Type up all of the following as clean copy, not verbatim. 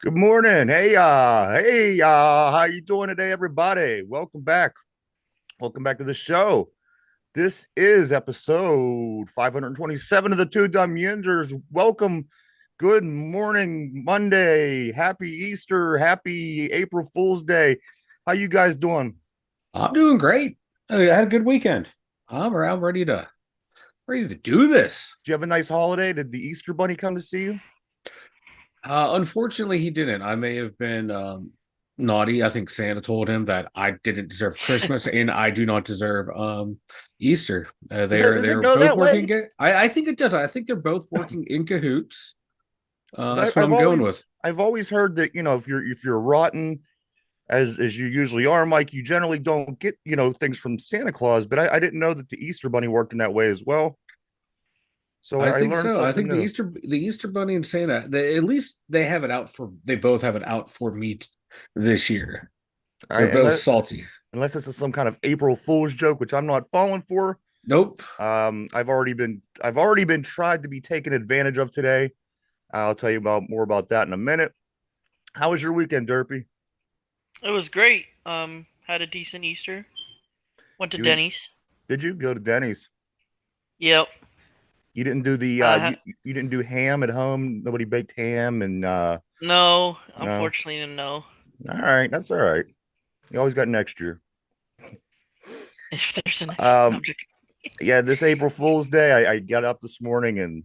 Good morning. How you doing today, everybody? Welcome back. Welcome back to the show. This is episode 527 of the Two Dumb Yinzers. Welcome. Good morning, Monday. Happy Easter. Happy April Fool's Day. How you guys doing? I'm doing great. I had a good weekend. I'm ready to do this. Did you have a nice holiday? Did the Easter Bunny come to see you? Unfortunately, he didn't. I may have been naughty. I think Santa told him that I didn't deserve Christmas and I do not deserve Easter. Does They that are does they it are go both that working. way? I think it does. I think they're both working in cahoots. 'Cause That's what I'm going with. I've always heard that if you're rotten as you usually are, Mike, you generally don't get, things from Santa Claus, but I didn't know that the Easter Bunny worked in that way as well. So I I think learned so. I something think new. The Easter Bunny and Santa, at least they have it out for. They both have it out for me this year. I They're both unless salty. unless this is some kind of April Fool's joke, which I'm not falling for. Nope. I've already been tried to be taken advantage of today. I'll tell you about more about that in a minute. How was your weekend, Derpy? It was great. Had a decent Easter. Went to You Denny's. did you go to Denny's? Yep. You didn't do the Uh, you didn't do ham at home. Nobody baked ham and no, no. unfortunately, no. All right, that's all right. You always got next year. If there's an next, no, Um, I'm joking. yeah, this April Fool's Day, I got up this morning and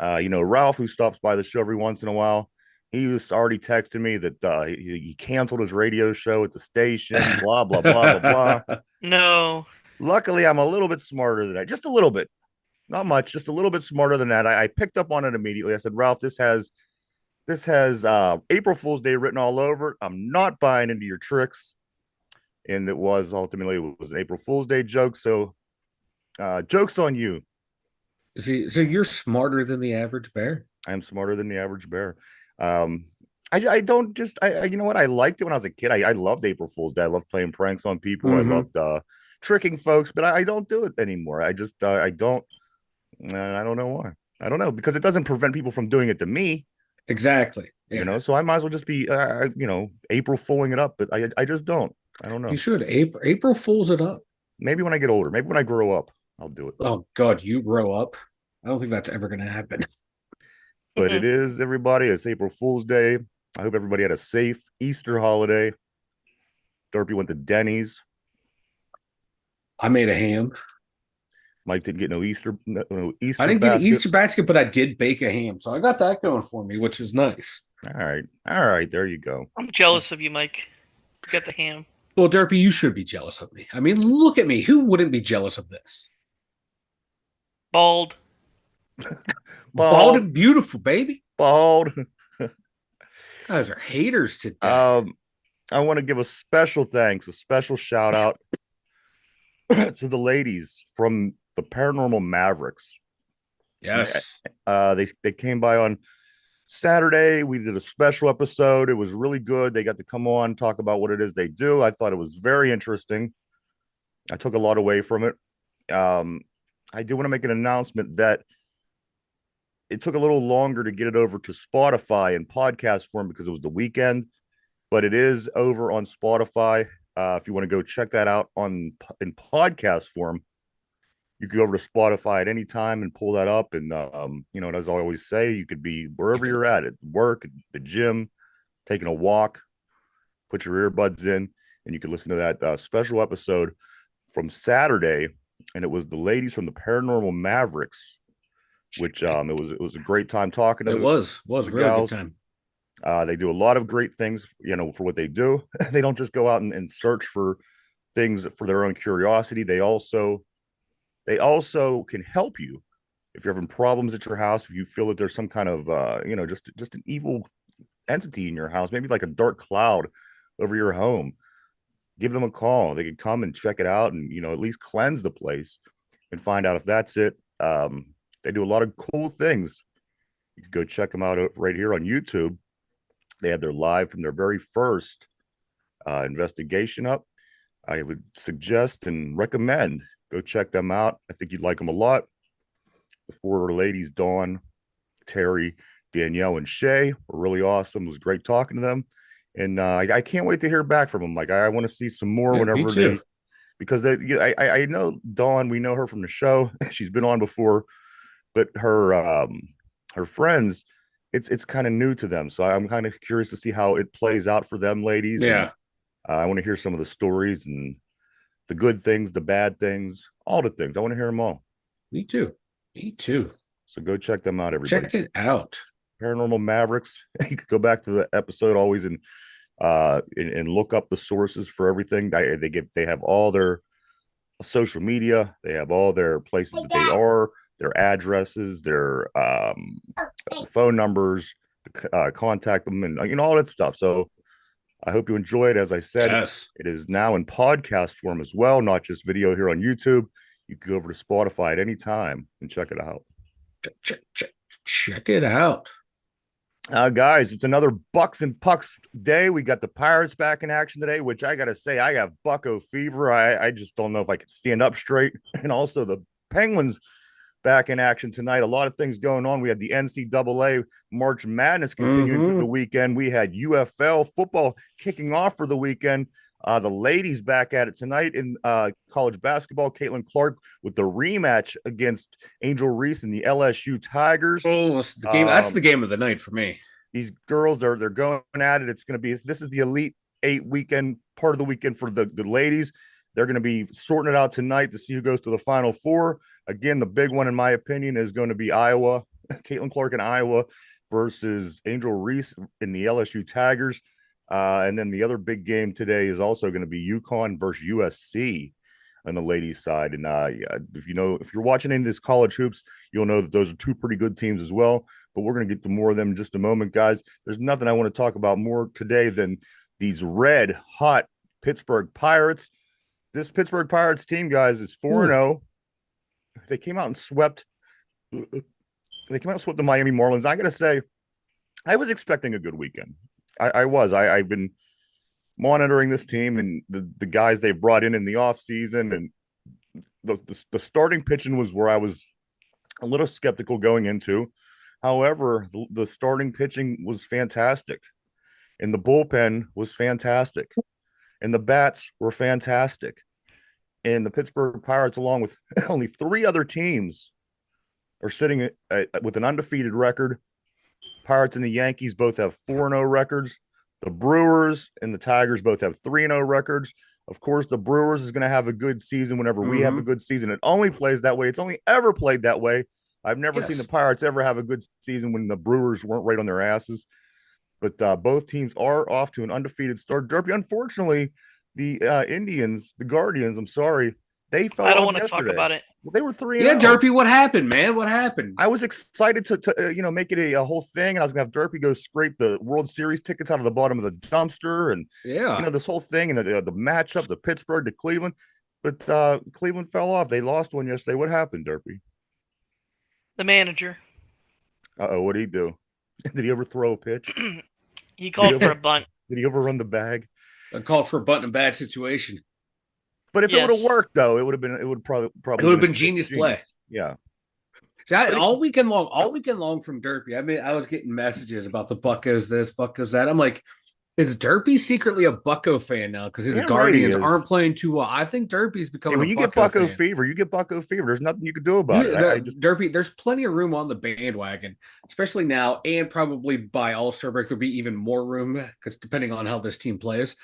Ralph, who stops by the show every once in a while, he was already texting me that he canceled his radio show at the station, blah blah blah blah blah. No. Luckily, I'm a little bit smarter than that, just a little bit, not much, just a little bit smarter than that. I picked up on it immediately. I said, Ralph, this has April Fool's Day written all over it. I'm not buying into your tricks, and it was an April Fool's Day joke. So, jokes on you. See, so you're smarter than the average bear. I am smarter than the average bear. Um, I don't just you know what, I liked it when I was a kid. I loved April Fool's Day. I loved playing pranks on people. I Mm-hmm. loved tricking folks, but I don't do it anymore. I don't. I don't know why. I don't know, because it doesn't prevent people from doing it to me. Exactly. Yeah. So I might as well just be April fooling it up. But I just don't. I don't You know. should. April fools it up. Maybe when I get older. Maybe when I grow up, I'll do it. Oh God, you grow up. I don't think that's ever going to happen. But it is, everybody. It's April Fool's Day. I hope everybody had a safe Easter holiday. Dorpy went to Denny's. I made a ham. Mike didn't get no I Easter didn't get an basket. Easter basket, but I did bake a ham, so I got that going for me, which is nice. All right, there you go. I'm jealous of you, Mike. You got the ham. Well, Derpy, you should be jealous of me. I mean, look at me. Who wouldn't be jealous of this? Bald. Bald Bald, and beautiful, baby. bald. Guys are haters today. um, I want to give a special thanks, a special shout out to the ladies from the Paranormal Mavericks. Yes. They came by on Saturday. We did a special episode. It was really good. They got to come on, talk about what it is they do. I thought it was very interesting. I took a lot away from it. I do want to make an announcement that it took a little longer to get it over to Spotify in podcast form because it was the weekend, but it is over on Spotify. If you want to go check that out in podcast form, you could go over to Spotify at any time and pull that up. And as I always say, you could be wherever you're at work, at the gym, taking a walk, put your earbuds in, and you can listen to that special episode from Saturday. And it was the ladies from the Paranormal Mavericks, which it was a great time talking to It was the a really good gals. time. They do a lot of great things, for what they do. They don't just go out and search for things for their own curiosity. They also can help you if you're having problems at your house. If you feel that there's some kind of just an evil entity in your house, maybe like a dark cloud over your home, give them a call. They can come and check it out, and at least cleanse the place and find out if that's it. They do a lot of cool things. You can go check them out right here on YouTube. They have their live from their very first investigation up. I would suggest and recommend go check them out. I think you'd like them a lot. The four ladies, Dawn, Terry, Danielle and Shay were really awesome. It was great talking to them. And I can't wait to hear back from them. Like, I want to see some more Yeah, me whenever too. because I know Dawn, we know her from the show. She's been on before, but her friends, it's kind of new to them. So I'm kind of curious to see how it plays out for them ladies. And Yeah, I want to hear some of the stories and the good things, the bad things, all the things. I want to hear them all. me too. Me too. So go check them out, everybody. Check it out. Paranormal Mavericks. You could go back to the episode always and look up the sources for everything. They have all their social media. They have all their places that they are, their addresses, their phone numbers, contact them, and all that stuff. So I hope you enjoy it. As I said, Yes. it is now in podcast form as well, not just video here on YouTube. You can go over to Spotify at any time and check it out. Check it out. Guys, it's another Bucks and Pucks day. We got the Pirates back in action today, which I got to say, I have Bucko fever. I just don't know if I can stand up straight. And also the Penguins back in action tonight. A lot of things going on. We had the NCAA March Madness continuing through the weekend. We had UFL football kicking off for the weekend. The ladies back at it tonight in college basketball. Caitlin Clark with the rematch against Angel Reese and the LSU Tigers. Oh, that's the game. That's the game of the night for me. These girls they're going at it. It's going to be this is the Elite Eight weekend, part of the weekend for the ladies. They're going to be sorting it out tonight to see who goes to the Final Four. Again, the big one in my opinion is going to be Iowa, Caitlin Clark in Iowa versus Angel Reese in the LSU Tigers. And then the other big game today is also going to be UConn versus USC on the ladies' side. And if you're watching any of this college hoops, you'll know that those are two pretty good teams as well. But we're going to get to more of them in just a moment, guys. There's nothing I want to talk about more today than these red hot Pittsburgh Pirates. This Pittsburgh Pirates team, guys, is 4-0. They came out and swept. They came out and swept the Miami Marlins. I got to say, I was expecting a good weekend. I was. I've been monitoring this team and the guys they've brought in the offseason, and the starting pitching was where I was a little skeptical going into. However, the starting pitching was fantastic, and the bullpen was fantastic, and the bats were fantastic. And the Pittsburgh Pirates, along with only three other teams, are sitting with an undefeated record. Pirates and the Yankees both have 4-0 records. The Brewers and the Tigers both have 3-0 records. Of course, the Brewers is going to have a good season whenever we have a good season. It only plays that way. It's only ever played that way. I've never seen the Pirates ever have a good season when the Brewers weren't right on their asses. But both teams are off to an undefeated start. Derpy, unfortunately, the Indians, the Guardians, I'm sorry, they fell off. I don't want to yesterday. talk about it. Well, they were 3-0. Yeah, Derpy, what happened, man? What happened? I was excited to make it a whole thing, and I was gonna have Derpy go scrape the World Series tickets out of the bottom of the dumpster, and this whole thing, and the matchup, the Pittsburgh to Cleveland, but Cleveland fell off. They lost one yesterday. What happened, Derpy? The manager. What did he do? Did he overthrow a pitch? He called for a bunt. Did he overrun the bag? I called for a bunt in a bad situation. But if it would have worked, though, it would probably it would have been genius play. Yeah. See, all weekend long from Derpy, I mean, I was getting messages about the Buccos this, Buccos that. I'm like, is Derpy secretly a Bucco fan now because his Guardians aren't playing too well? I think Derpy's becoming. When you get Bucco fever, you get Bucco fever. There's nothing you can do about it. Derpy, there's plenty of room on the bandwagon, especially now, and probably by All-Star break there'll be even more room because depending on how this team plays,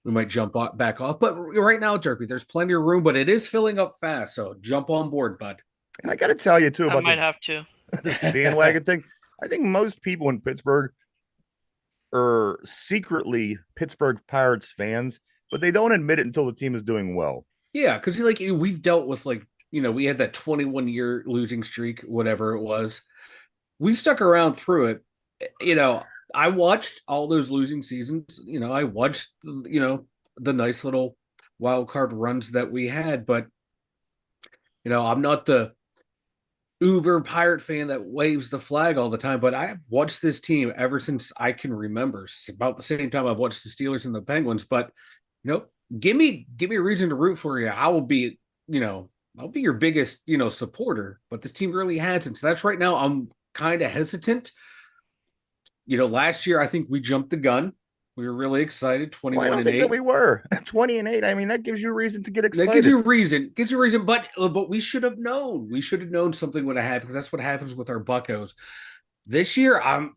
we might jump back off. But right now, Derpy, there's plenty of room, but it is filling up fast. So jump on board, bud. And I got to tell you too about I might have to bandwagon thing. I think most people in Pittsburgh are secretly Pittsburgh Pirates fans, but they don't admit it until the team is doing well. Yeah, because we've dealt with we had that 21-year losing streak, whatever it was. We stuck around through it. I watched all those losing seasons. I watched the nice little wild card runs that we had, but I'm not the uber Pirate fan that waves the flag all the time, but I've watched this team ever since I can remember. It's about the same time I've watched the Steelers and the Penguins, but give me a reason to root for you. I will be, I'll be your biggest, supporter, but this team really hasn't. So that's right now I'm kind of hesitant, Last year I think we jumped the gun. We were really excited, Well, I 21 don't and think that 8. we were 20-8. I mean, that gives you reason to get That gives excited. you reason. Gives you reason, but we should have known. We should have known something would have happened because that's what happens with our Buccos. This year, I'm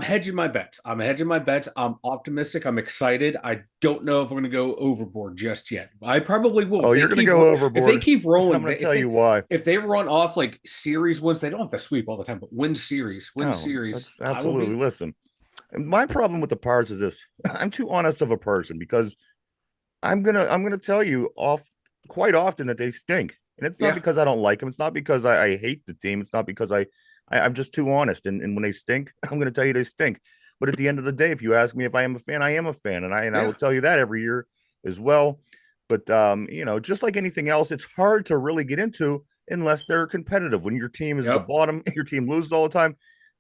hedging my bets. I'm hedging my bets. I'm optimistic. I'm excited. I don't know if we're going to go overboard just yet. I probably will Oh, you're going to go if they overboard. keep I'm rolling. going to tell you why. If they run off like series wins, they don't have to sweep all the time, but win Oh, series. that's I will absolutely. be. Listen, my problem with the Pirates is this: I'm too honest of a person because I'm gonna tell you off quite often that they stink, and it's not Yeah. because I don't like them. It's not because I hate the team. It's not because I'm just too honest. And when they stink, I'm gonna tell you they stink. But at the end of the day, if you ask me if I am a fan, I am a fan, and I Yeah. will tell you that every year as well. But just like anything else, it's hard to really get into unless they're competitive. When your team is the Yep. bottom, your team loses all the time.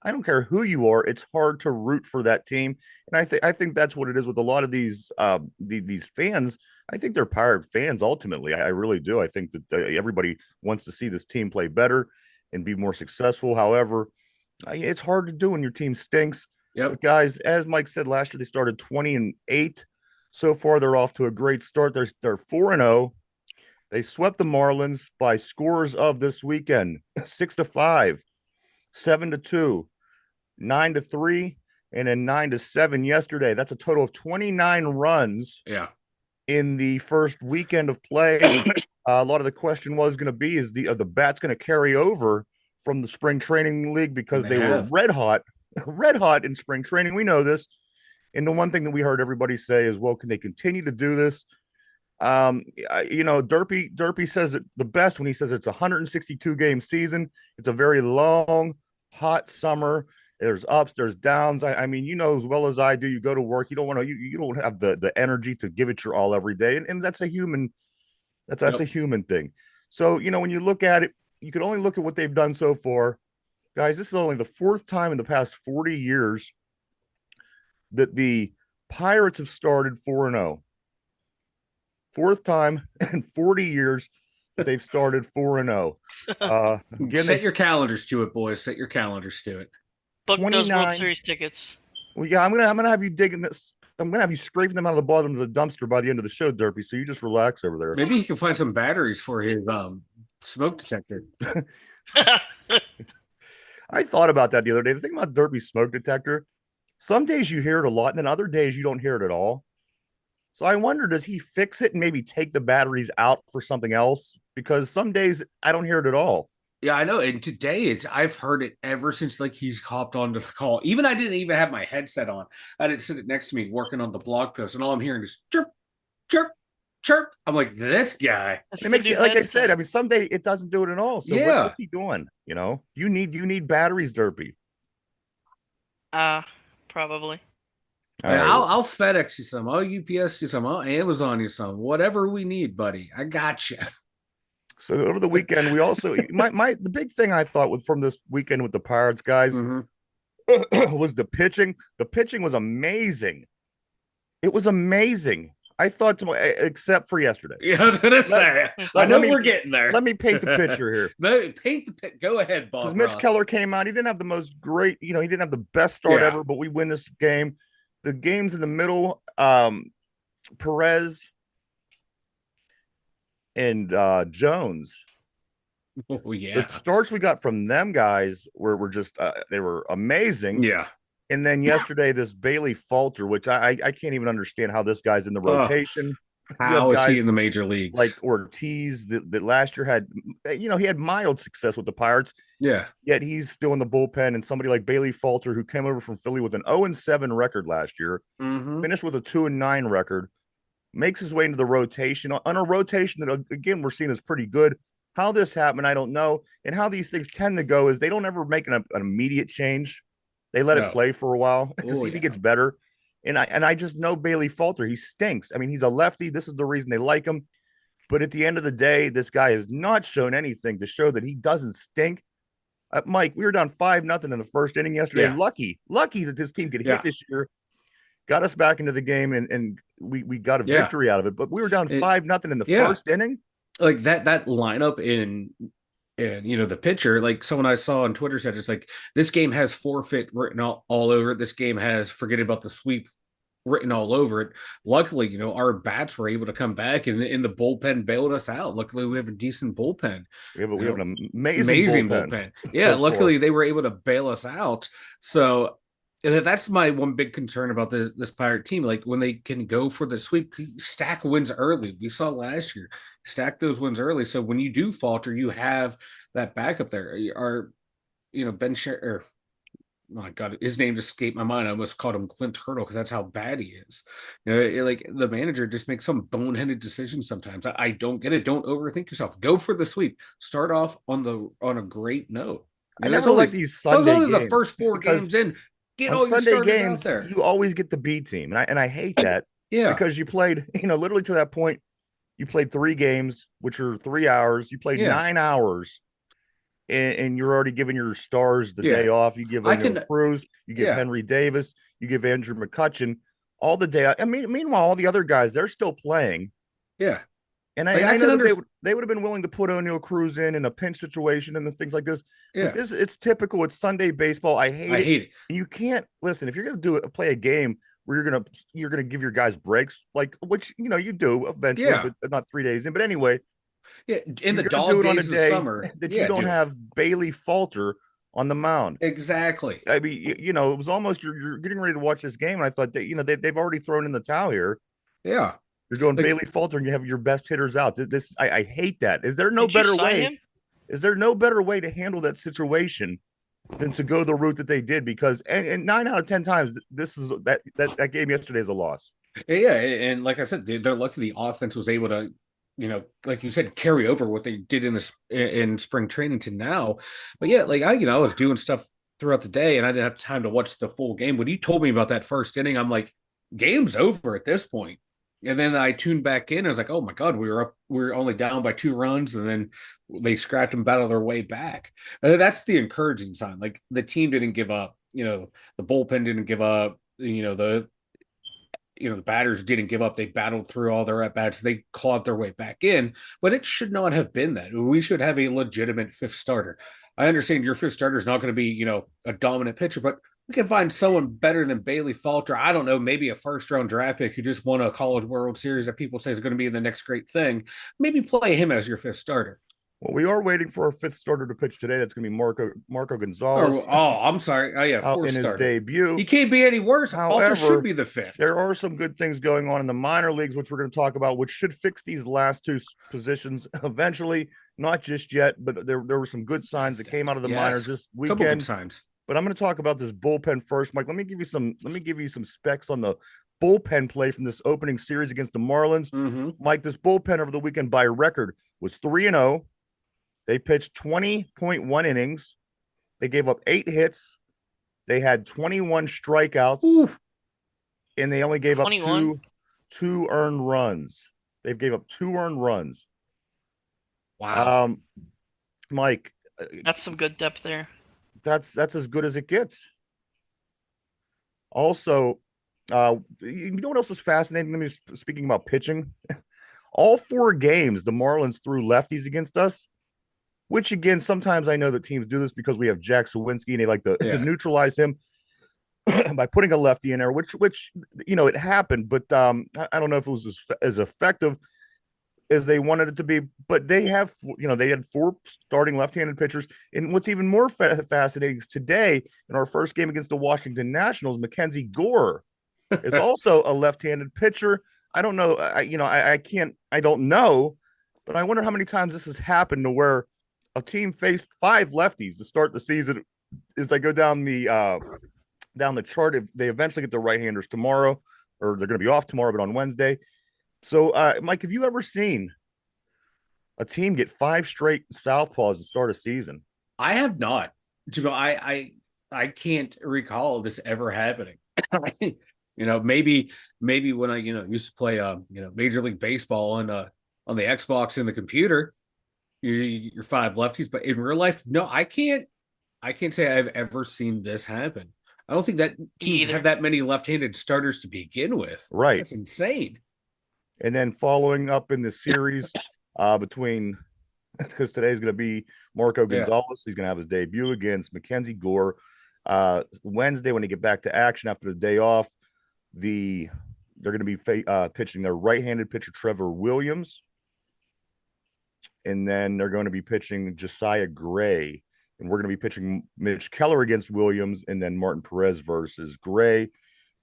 I don't care who you are; it's hard to root for that team, and I think that's what it is with a lot of these fans. I think they're Pirate fans ultimately. I really do. I think that everybody wants to see this team play better and be more successful. However, it's hard to do when your team stinks. Yep. But guys, as Mike said last year, they started 20-8. So far, they're off to a great start. They're 4-0. They swept the Marlins by scores of this weekend: 6-5, 7-2, 9-3, and then 9-7 yesterday. That's a total of 29 runs Yeah. in the first weekend of play. A lot of the question was going to be, is the bats going to carry over from the spring training league because And they they were have. red hot, red hot in spring training. We know this. And the one thing that we heard everybody say is, well, can they continue to do this? Derpy says it the best when he says it's a 162 game season. It's a very long, hot summer. There's ups, there's downs. I mean, you know as well as I do. You go to work, you don't want to, you don't have the energy to give it your all every day, and that's a human. That's a Yep. human thing. So when you look at it, you can only look at what they've done so far, guys. This is only the fourth time in the past 40 years that the Pirates have started 4-0. Fourth time in 40 years that they've started 4-0. Again, they Set your calendars to it, boys. Set your calendars to it. Book those World 29. Series tickets. Well, yeah, I'm gonna have you digging this. I'm gonna have you scraping them out of the bottom of the dumpster by the end of the show, Derpy. So you just relax over there. Maybe he can find some batteries for his smoke detector. I thought about that the other day. The thing about Derpy's smoke detector, some days you hear it a lot, and then other days you don't hear it at all. So I wonder, does he fix it and maybe take the batteries out for something else? Because some days I don't hear it at all. Yeah, I know. And today I've heard it ever since like he's hopped onto the call. Even I didn't even have my headset on. I didn't sit it next to me working on the blog post, and all I'm hearing is chirp, chirp, chirp. I'm like, this guy. It makes you, like I said, I mean, someday it doesn't do it at all. So Yeah. what's he doing? You need batteries, Derpy. Probably. All Like, right. I'll FedEx you some. I'll UPS you some. I'll Amazon you some. Whatever we need, buddy. I got you. So over the weekend, we also the big thing I thought from this weekend with the Pirates guys was the pitching. The pitching was amazing. It was amazing. I thought except for yesterday. Yeah, I was gonna say. I know we're getting there. Let me paint the picture here. Paint the picture. Go ahead, Bob. Because Mitch Keller came out. He didn't have the most great, he didn't have the best start ever, but we win this game. The games in the middle, Perez and Jones. Oh yeah. The starts we got from them guys were just they were amazing. Yeah. And then yesterday, this Bailey Falter, which I can't even understand how this guy's in the rotation. How is he in the major leagues? Like Ortiz that last year had, he had mild success with the Pirates. Yeah. Yet he's still in the bullpen. And somebody like Bailey Falter, who came over from Philly with an 0-7 record last year, finished with a 2-9 record, makes his way into the rotation on a rotation that, again, we're seeing is pretty good. How this happened, I don't know. And how these things tend to go is they don't ever make an immediate change. They let it play for a while to see if he gets better. And I just know Bailey Falter. He stinks. I mean, he's a lefty. This is the reason they like him. But at the end of the day, this guy has not shown anything to show that he doesn't stink. Mike, we were down 5-0 in the first inning yesterday. Yeah. Lucky that this team could hit this year. Got us back into the game, and we got a victory out of it. But we were down 5-0 in the first inning. Like that lineup in And the pitcher, like someone I saw on Twitter said, it's like this game has forfeit written all over it. This game has forget about the sweep written all over it. Luckily, our bats were able to come back and in the bullpen bailed us out. Luckily, we have a decent bullpen. We have an amazing Amazing bullpen bullpen. Yeah, so far. luckily they were able to bail us out. So that's my one big concern about this Pirate team. Like when they can go for the sweep, stack wins early. We saw last year, stack those wins early. So when you do falter, you have that backup there. Our, Ben Sher, oh my God, his name just escaped my mind. I almost called him Clint Hurdle because that's how bad he is. Like the manager just makes some boneheaded decisions sometimes. I don't get it. Don't overthink yourself. Go for the sweep. Start off on a great note. I That's never only like these that's Sunday only the games first four because games in. Get on all your Sunday starters out games there. you always get the B team, and I hate that Yeah, because you played, literally to that point, you played 3 games, which are 3 hours. You played yeah, 9 hours, and you're already giving your stars the yeah. day off. You give I can. Cruz, you give Yeah, Henry Davis, you give Andrew McCutchen all the day. I mean, meanwhile, all the other guys they're still playing, yeah. and Like I I know can that understand. they would have been willing to put O'Neal Cruz in a pinch situation and the things like this. But Yeah, it's typical. It's Sunday baseball. I hate I it. hate it. And you can't listen if you're going to play a game where you're gonna give your guys breaks, like which you do eventually, Yeah, but not 3 days in. But anyway, yeah. In you're the going to do dog it on a days of day summer, that you yeah, don't do it have Bailey Falter on the mound. exactly. I mean, it was almost you're getting ready to watch this game, and I thought that they've already thrown in the towel here. Yeah, You're going like Bailey Falter, and you have your best hitters out. I hate that. Is there no Did you better sign way? him? Is there no better way to handle that situation than to go the route that they did? Because and 9 out of 10 times, this is that game yesterday is a loss. yeah, and like I said, they're lucky the offense was able to, like you said, carry over what they did in spring training to now. But yeah, like I was doing stuff throughout the day, and I didn't have time to watch the full game. When you told me about that first inning, I'm like, game's over at this point. And then I tuned back in. I was like, oh my God, we were only down by 2 runs, and then they scrapped and battled their way back. That's the encouraging sign. Like the team didn't give up. The bullpen didn't give up. The batters didn't give up. They battled through all their at bats. They clawed their way back in, but it should not have been that. We should have a legitimate fifth starter. I understand your fifth starter is not going to be, a dominant pitcher, but we can find someone better than Bailey Falter. I don't know, maybe a first round draft pick who just won a College World Series that people say is going to be the next great thing. Maybe play him as your fifth starter. Well, we are waiting for our fifth starter to pitch today. That's going to be Marco Or Gonzalez I'm sorry. Oh yeah, out fourth in his starter. debut. He can't be any worse. Falter should However, be the fifth. there are some good things going on in the minor leagues, which we're going to talk about, which should fix these last two positions eventually. Not just yet, but there were some good signs that came out of the minors Yes, this couple good weekend. signs. But I'm going to talk about this bullpen first, Mike. Let me give you some specs on the bullpen play from this opening series against the Marlins. Mm-hmm. Mike, this bullpen over the weekend by record was 3-0. They pitched 20.1 innings. They gave up 8 hits. They had 21 strikeouts. Ooh. And they only gave up 21. two earned runs. They've gave up 2 earned runs. Wow. Mike, That's some good depth there. That's as good as it gets. Also, you know what else is fascinating to me? Speaking about pitching, all 4 games the Marlins threw lefties against us. Which again, sometimes I know that teams do this because we have Jack Sawinski and they like to neutralize him by putting a lefty in there. Which it happened, but I don't know if it was as effective as they wanted it to be. But they have they had 4 starting left-handed pitchers, and what's even more fascinating is today in our first game against the Washington Nationals, Mackenzie Gore is also a left-handed pitcher. I don't know. I don't know, but I wonder how many times this has happened to where a team faced 5 lefties to start the season. As I go down the chart, if they eventually get the right-handers tomorrow, or they're going to be off tomorrow, but on Wednesday. So, Mike, have you ever seen a team get 5 straight southpaws to start a season? I have not. I can't recall this ever happening. Maybe when I used to play Major League Baseball on the Xbox and the computer. You're 5 lefties, but in real life, no, I can't say I've ever seen this happen. I don't think that teams have that many left-handed starters to begin with. Right. That's insane. And then following up in the series between because today's going to be Marco Yeah. Gonzalez. He's going to have his debut against Mackenzie Gore. Wednesday, when they get back to action after the day off, they're going to be pitching their right-handed pitcher Trevor Williams, and then they're going to be pitching Josiah Gray, and we're going to be pitching Mitch Keller against Williams, and then Martin Perez versus Gray.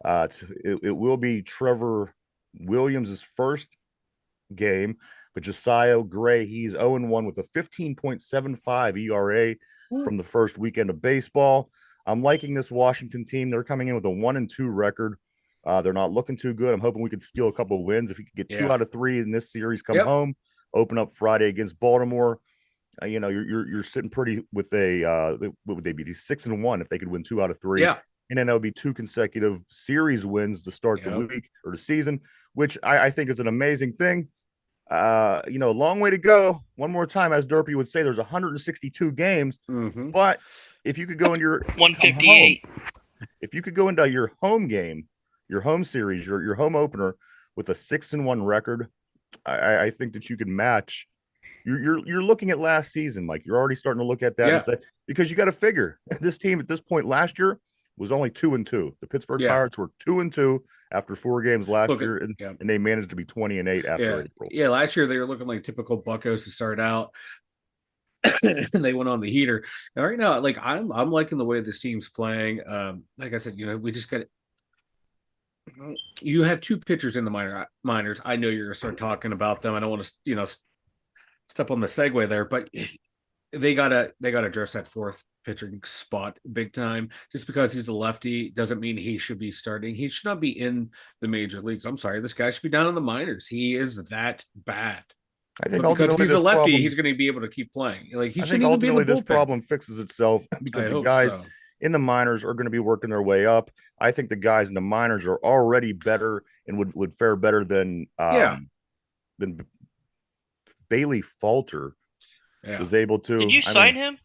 It will be Trevor Williams' first game, but Josiah Gray, he's 0-1 with a 15.75 ERA from the first weekend of baseball. I'm liking this Washington team. They're coming in with a 1-2 record. They're not looking too good. I'm hoping we could steal a couple of wins. If we could get 2 out of 3 in this series, come home, open up Friday against Baltimore. You're sitting pretty with what would they be? These 6-1 if they could win 2 out of 3. Yeah. And then it'll be 2 consecutive series wins to start the week or the season, which I think is an amazing thing. A long way to go. One more time, as Derpy would say, there's 162 games. Mm-hmm. But if you could go into your 158, if you could go into your home game, your home series, your home opener with a 6-1 record, I think that you can match. You're looking at last season, Mike. You're already starting to look at that and say, because you got to figure this team at this point last year was only 2-2. The Pittsburgh Pirates were 2-2 after 4 games last year, and they managed to be 20-8 after April. Yeah, last year they were looking like typical Buccos to start out, and they went on the heater. And right now, like I'm liking the way this team's playing. Like I said, we just got. You have 2 pitchers in the minors. I know you're gonna start talking about them. I don't want to, step on the segue there, but they gotta address that 4th pitching spot big time. Just because he's a lefty doesn't mean he should be starting. He should not be in the major leagues. I'm sorry, this guy should be down in the minors. He is that bad. I think because he's a lefty, he's going to be able to keep playing. Like he shouldn't even be in the bullpen. This problem fixes itself because the guys in the minors are going to be working their way up. I think the guys in the minors are already better and would fare better than Bailey Falter was able to. Did you sign him?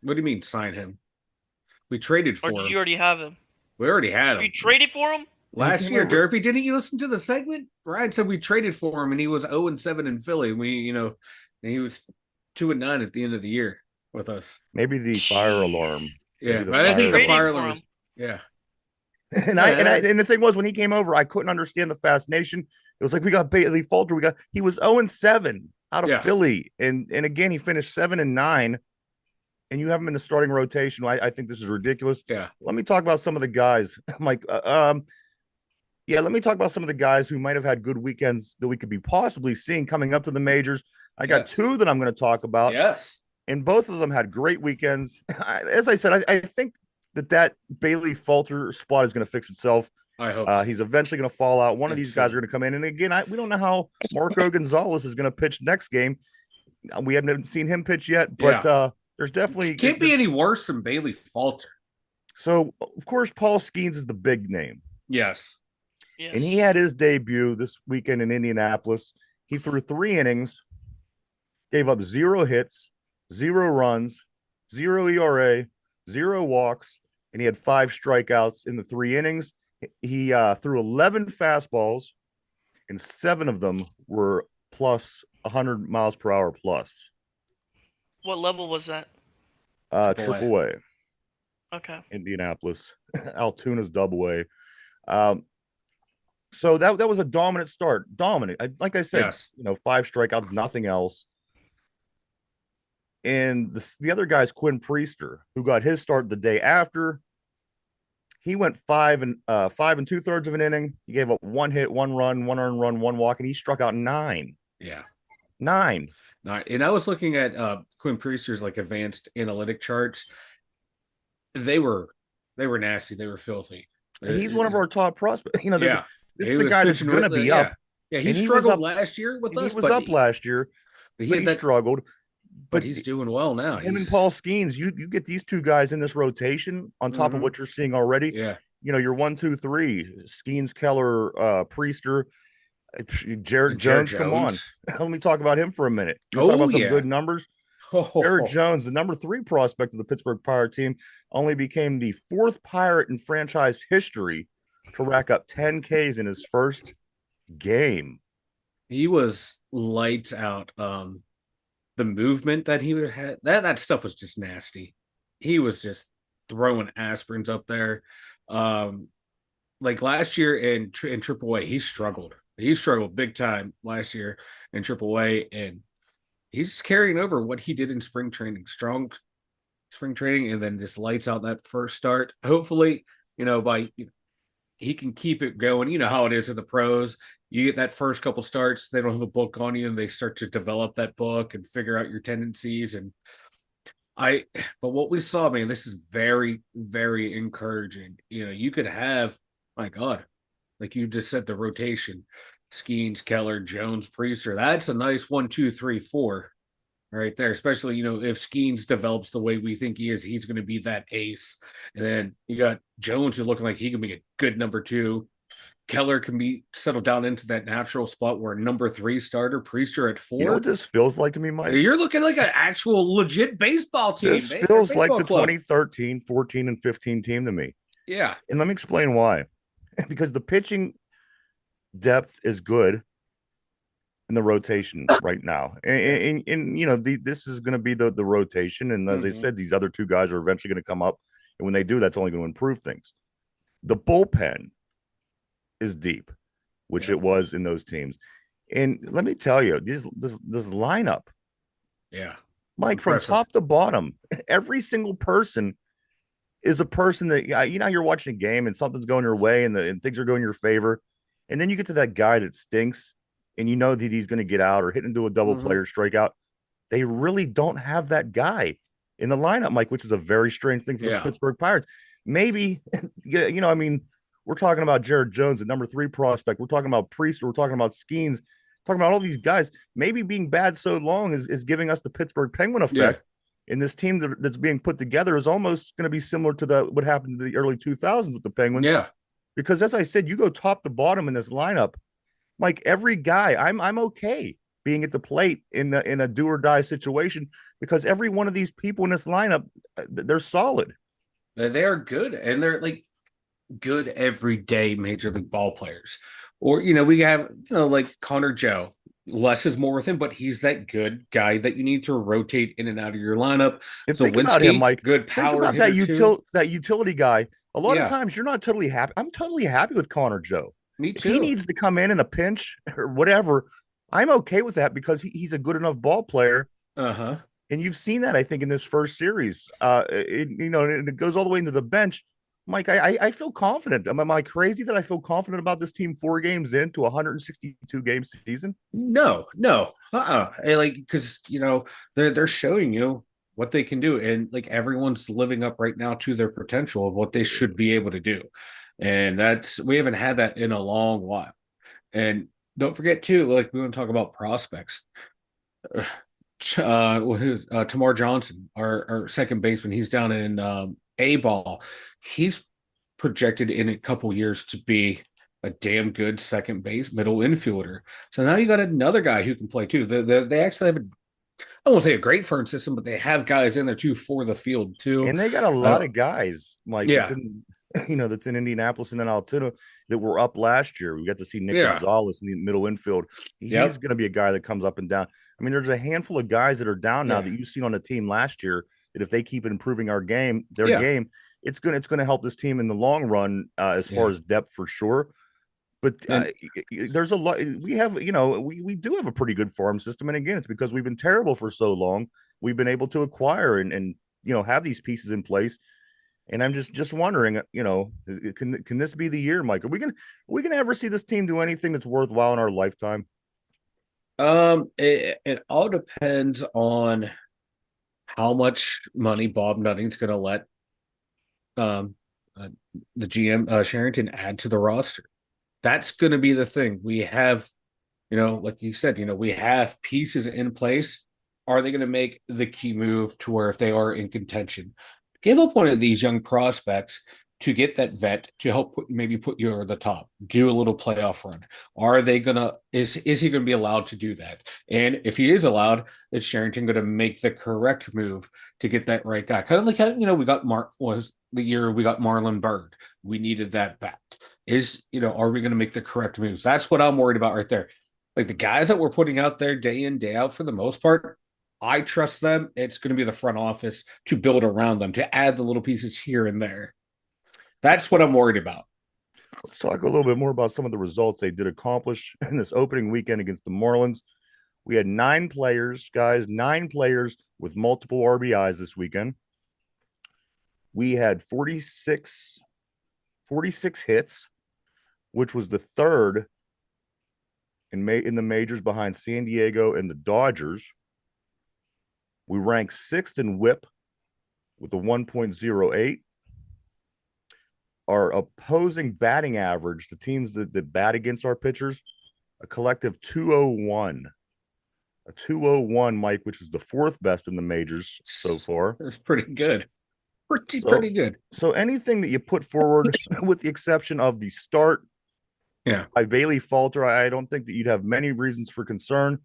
What do you mean sign him? We traded for him. Or did you already have him? We already had him. You traded for him? Last year, Derpy, didn't you listen to the segment? Ryan said we traded for him and he was 0-7 in Philly. And he was 2-9 at the end of the year with us. Maybe the fire alarm. Yeah, but I think the fire alarm was, And the thing was, when he came over, I couldn't understand the fascination. It was like, we got Bailey Falter. He was 0-7 out of Philly. And again, he finished 7-9. And you have him in the starting rotation. I think this is ridiculous. Yeah. Let me talk about some of the guys, Mike. Let me talk about some of the guys who might have had good weekends that we could be possibly seeing coming up to the majors. I got 2 that I'm going to talk about. Yes. And both of them had great weekends. As I said, I think that Bailey Falter spot is going to fix itself. I hope he's eventually going to fall out. One of these guys are going to come in. And again, we don't know how Marco Gonzalez is going to pitch next game. We haven't seen him pitch yet, but there's definitely can't be any worse than Bailey Falter. So, of course, Paul Skeens is the big name. Yes. And he had his debut this weekend in Indianapolis. He threw 3 innings, gave up 0 hits, 0 runs, 0 ERA, 0 walks, and he had 5 strikeouts in the 3 innings. He threw 11 fastballs, and 7 of them were plus 100 miles per hour plus. What level was that? Triple A. Okay. Indianapolis. Altoona's double A. So that was a dominant start. Dominant. Like I said, 5 strikeouts, nothing else. And the other guy's Quinn Priester, who got his start the day after. He went 5 2/3 of an inning. He gave up 1 hit, 1 run, 1 earned run, 1 walk, and he struck out 9. Yeah. 9. And I was looking at Quinn Priester's like advanced analytic charts. They were nasty. They were filthy. He's one of our top prospects. This is the guy that's going to be up. Yeah, he struggled last year with us. He was up last year, but he struggled. But he's doing well now. Him and Paul Skeens, you get these 2 guys in this rotation on top of what you're seeing already. Yeah. You're 1, 2, 3. Skeens, Keller, Priester, Jared Jones. Come on. Let me talk about him for a minute. Talk about some good numbers. Jared Jones, the number 3 prospect of the Pittsburgh Pirate team, only became the 4th Pirate in franchise history to rack up 10 Ks in his first game. He was lights out. the movement that he had, that stuff was just nasty. He was just throwing aspirins up there. Um, like last year in Triple A, he struggled. He struggled big time last year in Triple A, and he's just carrying over what he did in spring training. Strong spring training, and then just lights out that first start. Hopefully, by he can keep it going. You know how it is in the pros. You get that first couple starts, they don't have a book on you, and they start to develop that book and figure out your tendencies. And I, but what we saw, man, this is very, very encouraging. You could have, my God, like you just said, the rotation, Skeens, Keller, Jones, Priester. That's a nice 1, 2, 3, 4 right there. Especially, if Skeens develops the way we think he is, he's going to be that ace. And then you got Jones who's looking like he can be a good number 2. Keller can be settled down into that natural spot where number 3 starter, Priester at You know 4. what this feels like to me, Mike? You're looking like an actual legit baseball team. This feels like baseball the club. 2013, 14, and 15 team to me. Yeah. And let me explain why. Because the pitching depth is good in the rotation right now. And this is going to be the rotation. And as I said, these other 2 guys are eventually going to come up. And when they do, that's only going to improve things. The bullpen is deep, which it was in those teams. And let me tell you, this lineup, Mike, impressive. from top to bottom, every single person is a person that you're watching a game and something's going your way and things are going your favor, and then you get to that guy that stinks, and you know that he's going to get out or hit into a double play or strikeout. They really don't have that guy in the lineup, Mike, which is a very strange thing for the Pittsburgh Pirates. Maybe, I mean, we're talking about Jared Jones, the number 3 prospect. We're talking about Priester. We're talking about Skeens. Talking about all these guys. Maybe being bad so long is giving us the Pittsburgh Penguin effect. And this team that's being put together is almost going to be similar to what happened in the early 2000s with the Penguins. Yeah. Because as I said, you go top to bottom in this lineup, Mike, every guy, I'm okay being at the plate in a do or die situation because every one of these people in this lineup, they're solid. They are good, and they're like good everyday major league ball players. Or we have like Connor Joe. Less is more with him, but he's that good guy that you need to rotate in and out of your lineup. And so think about him, Mike. Good power. Think about that utility guy. A lot of times you're not totally happy. I'm totally happy with Connor Joe. Me too. If he needs to come in a pinch or whatever, I'm okay with that because he's a good enough ball player. And you've seen that, I think, in this first series. And it goes all the way into the bench. Mike, I feel confident. Am I crazy that I feel confident about this team 4 games into a 162 game season? No. Like, because they're showing you what they can do, and like everyone's living up right now to their potential of what they should be able to do, and we haven't had that in a long while. And don't forget too, like we want to talk about prospects. Tamar Johnson, our second baseman, he's down in A ball. He's projected in a couple years to be a damn good second base middle infielder. So now you got another guy who can play too. They actually have I won't say a great farm system, but they have guys in there too for the field too. And they got a lot of guys, Mike. Yeah. That's in Indianapolis and in Altoona that were up last year. We got to see Nick Gonzalez in the middle infield. He's going to be a guy that comes up and down. I mean, there's a handful of guys that are down now that you've seen on the team last year that if they keep improving their game, it's going to help this team in the long run as far as depth for sure. But there's a lot. We have, we do have a pretty good farm system, and again, it's because we've been terrible for so long. We've been able to acquire and have these pieces in place. And I'm just wondering, can this be the year, Mike? Are we gonna ever see this team do anything that's worthwhile in our lifetime? It all depends on how much money Bob Nutting's going to let the GM Sherrington add to the roster. That's going to be the thing. We have, like you said, we have pieces in place. Are they going to make the key move to where if they are in contention, give up one of these young prospects to get that vet to help put you over the top, do a little playoff run? Are they gonna is he gonna be allowed to do that? And if he is allowed, is Sherrington gonna make the correct move to get that right guy? Kind of like how we got was the year we got Marlon Byrd. We needed that bat. Are we gonna make the correct moves? That's what I'm worried about right there. Like the guys that we're putting out there day in, day out, for the most part, I trust them. It's going to be the front office to build around them, to add the little pieces here and there. That's what I'm worried about. Let's talk a little bit more about some of the results they did accomplish in this opening weekend against the Marlins. We had 9 players, guys, 9 players with multiple RBIs this weekend. We had 46 hits, which was the third in the majors behind San Diego and the Dodgers. We ranked 6th in WHIP with a 1.08. Our opposing batting average, the teams that bat against our pitchers, a collective 201. A 201, Mike, which is the 4th best in the majors so far. It's pretty good. Pretty good. So anything that you put forward, with the exception of the start by Bailey Falter, I don't think that you'd have many reasons for concern.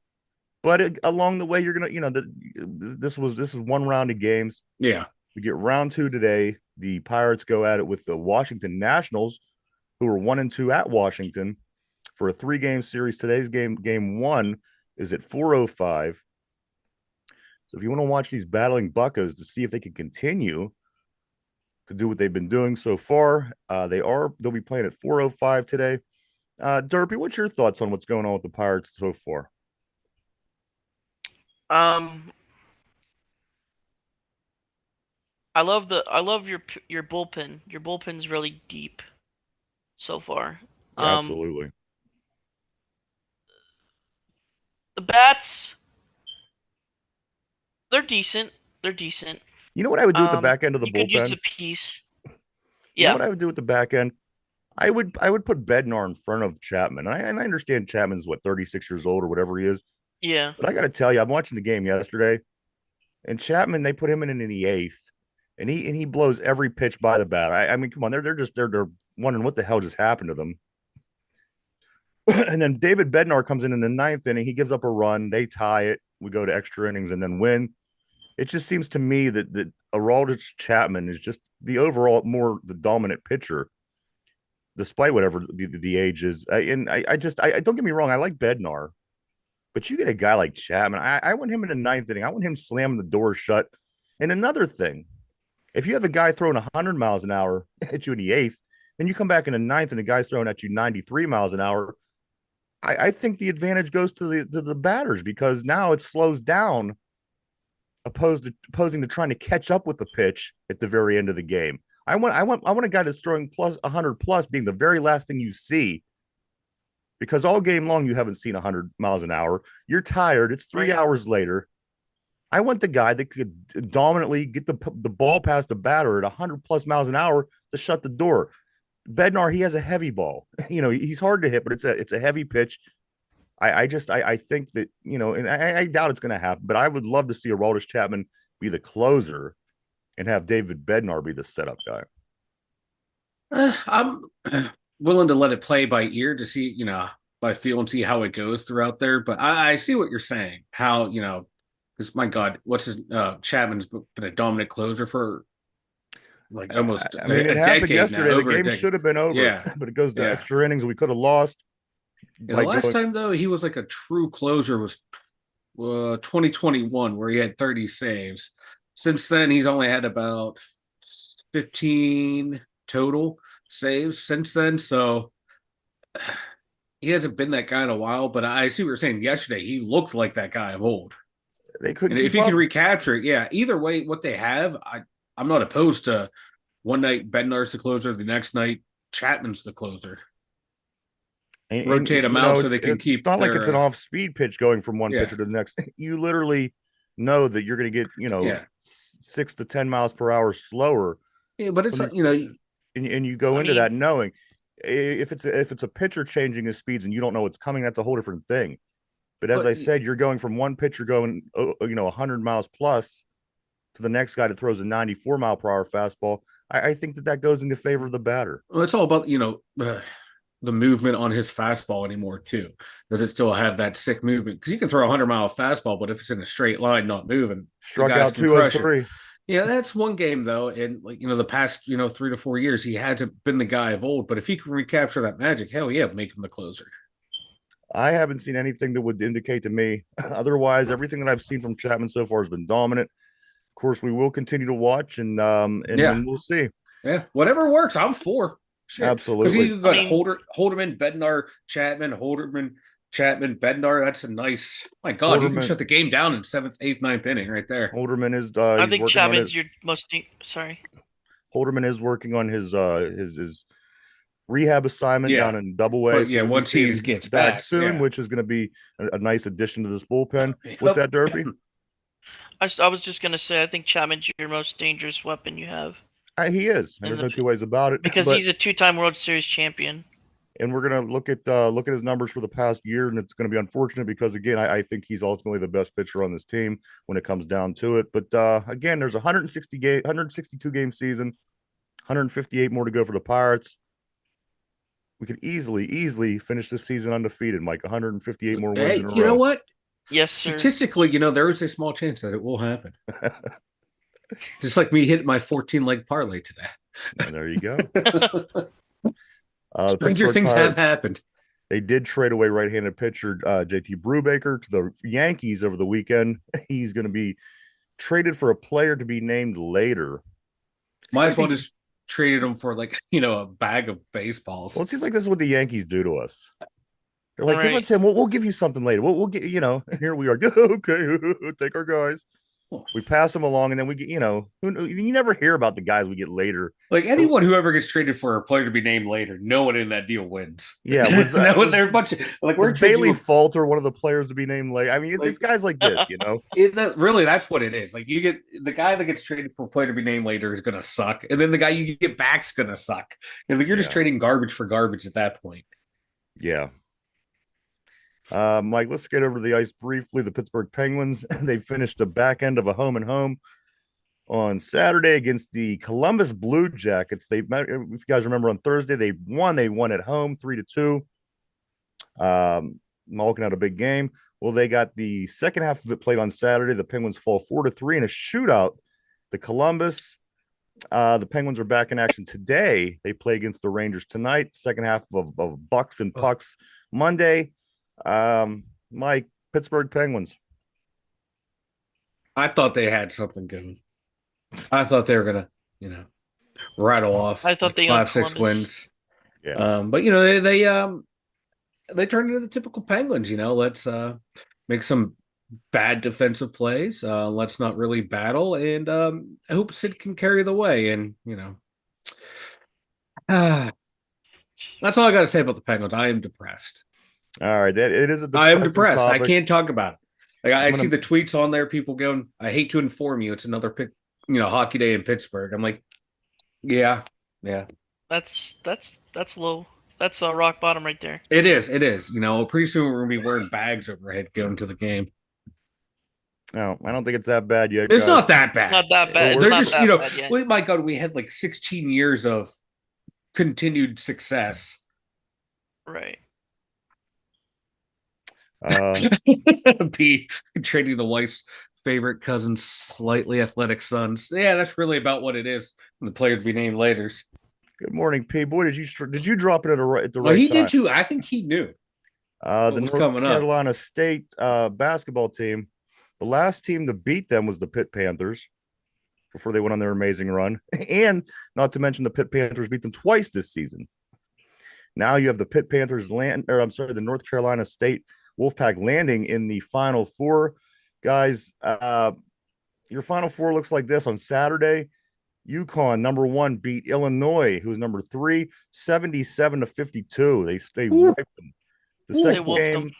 But along the way, you're gonna, this is one round of games. Yeah. We get round 2 today. The Pirates go at it with the Washington Nationals, who are 1-2 at Washington for a 3-game series. Today's game 1 is at 4:05. So if you want to watch these battling buckos to see if they can continue to do what they've been doing so far, they'll be playing at 4:05 today. Derpy, what's your thoughts on what's going on with the Pirates so far? I love your bullpen. Your bullpen's really deep so far. Yeah, absolutely. The bats, they're decent. They're decent. You know what I would do at the back end of the you bullpen? Could use a piece. You know what I would do at the back end? I would put Bednar in front of Chapman. And I understand Chapman's 36 years old or whatever he is. Yeah. But I got to tell you, I'm watching the game yesterday, and Chapman, they put him in the 8th, and he blows every pitch by the bat. I mean, come on, they're wondering what the hell just happened to them. And then David Bednar comes in the 9th inning. He gives up a run. They tie it. We go to extra innings and then win. It just seems to me that Aroldis Chapman is just the overall the dominant pitcher, despite whatever the age is. I don't get me wrong. I like Bednar, but you get a guy like Chapman. I want him in the 9th inning. I want him slamming the door shut. And another thing, if you have a guy throwing 100 miles an hour at you in the 8th, then you come back in the 9th and the guy's throwing at you 93 miles an hour. I think the advantage goes to the batters, because now it slows down, opposing to trying to catch up with the pitch at the very end of the game. I want a guy that's throwing plus 100 plus being the very last thing you see, because all game long you haven't seen 100 miles an hour. You're tired. It's 3 hours later. I want the guy that could dominantly get the ball past the batter at 100 plus miles an hour to shut the door. Bednar, he has a heavy ball. He's hard to hit, but it's a heavy pitch. I think that, and I doubt it's going to happen, but I would love to see Aroldis Chapman be the closer and have David Bednar be the setup guy. I'm willing to let it play by ear to see, by feel and see how it goes throughout there. But I see what you're saying. How, because my God, Chapman's been a dominant closer for almost. It happened yesterday. The game should have been over, but it goes to extra innings. We could have lost. The last time though he was like a true closer was 2021, where he had 30 saves. Since then, he's only had about 15 total saves since then. So he hasn't been that guy in a while. But I see what you're saying. Yesterday, he looked like that guy of old. They couldn't. If he can recapture it, either way, what they have, I'm not opposed to. One night Bednar's the closer, the next night Chapman's the closer. Rotate them out so they can keep. It's not like it's an off-speed pitch going from one pitcher to the next. You literally know that you're going to get 6 to 10 miles per hour slower. Yeah, but it's and you go into that knowing if it's a pitcher changing his speeds and you don't know what's coming, that's a whole different thing. But as I said, you're going from one pitcher going 100 miles plus to the next guy that throws a 94 mile per hour fastball. I think that goes into favor of the batter. Well, it's all about the movement on his fastball anymore too. Does it still have that sick movement? Because you can throw a 100-mile fastball, but if it's in a straight line, not moving, struck out 203. Yeah, that's one game though. And the past 3 to 4 years, he hasn't been the guy of old. But if he can recapture that magic, hell yeah, make him the closer. I haven't seen anything that would indicate to me otherwise. Everything that I've seen from Chapman so far has been dominant. Of course, we will continue to watch Yeah, and we'll see. yeah, whatever works. I'm for shit because Absolutely. you I got mean, Holderman, Bednar, Chapman, Holderman, Chapman, Bednar. That's a nice. My God, you can Holderman shut the game down in seventh, eighth, ninth inning right there. Holderman is I he's think working on Chapman's his your most sorry. Holderman is working on his rehab assignment Yeah, down in Double A. but So yeah, we'll be once seeing he him gets back back, soon, yeah. which is going to be a nice addition to this bullpen. What's Yep. that, Derpy? I was just gonna say I think Chapman's your most dangerous weapon you have He is, and in there's the no two ways about it. because But he's a two-time World Series champion. and we're gonna look at his numbers for the past year, and it's going to be unfortunate because again, I think he's ultimately the best pitcher on this team when it comes down to it. But again, there's 162 game season, 158 more to go for the Pirates. We could easily finish this season undefeated, Mike. 158 more wins Hey, in a you know row. what? Yes, sir. Statistically, there is a small chance that it will happen. Just like me hitting my 14 leg parlay today. And there you go. The Stranger Pittsburgh things have Pirates, happened. they did trade away right-handed pitcher JT Brubaker to the Yankees over the weekend. He's going to be traded for a player to be named later. Seems Might like as well the just traded them for like, a bag of baseballs. well, it seems like this is what the Yankees do to us. They're All like, give right. us him. We'll give you something later. We'll get, and here we are. Okay, take our guys. We pass them along, and then we get, you never hear about the guys we get later. Like anyone who ever gets traded for a player to be named later, no one in that deal wins. Yeah, They're a bunch of like was we're trading Bailey you Falter one of the players to be named later? I mean, it's like guys like this. really that's what it is. Like you get the guy that gets traded for a player to be named later is gonna suck, and then the guy you get back's gonna suck. You're just Yeah, trading garbage for garbage at that point. yeah. Mike, let's get over to the ice briefly. The Pittsburgh Penguins, they finished the back end of a home and home on Saturday against the Columbus Blue Jackets. If you guys remember on Thursday, they won. They won at home 3-2. Malkin had a big game. Well, they got the second half of it played on Saturday. The Penguins fall 4-3 in a shootout. The Penguins are back in action today. They play against the Rangers tonight. Second half of Bucks and Pucks Monday. Mike, Pittsburgh Penguins. I thought they had something going. I thought they were gonna, rattle off I thought like they five, owned 6 Columbus. wins. Yeah. But they turned into the typical Penguins. Let's make some bad defensive plays. Let's not really battle, and I hope Sid can carry the way. And that's all I got to say about the Penguins. I am depressed. All right. It is a I am depressing depressed. I topic. can't talk about it. Like I gonna, see the tweets on there, people going, "I hate to inform you, it's another hockey day in Pittsburgh." I'm like, yeah, yeah. That's low. That's a rock bottom right there. It is. It is. Pretty soon we're gonna be wearing bags over our head going to the game. No, I don't think it's that bad yet, It's guys. not that bad. Not that bad. It's They're not just, that bad yet. my God, we had like 16 years of continued success. Right. Be trading the wife's favorite cousin's slightly athletic sons. Yeah, that's really about what it is. The player to be named later. Good morning, P. Boy, did you drop it at the Well, right he time? did too. I think he knew what The was North coming up. Carolina State basketball team. The last team to beat them was the Pitt Panthers before they went on their amazing run. And not to mention the Pitt Panthers beat them twice this season. Now you have the Pitt Panthers the North Carolina State Wolfpack landing in the Final Four. Guys, your Final Four looks like this on Saturday. UConn, number 1, beat Illinois, who's number 3, 77-52. They wiped them. The second game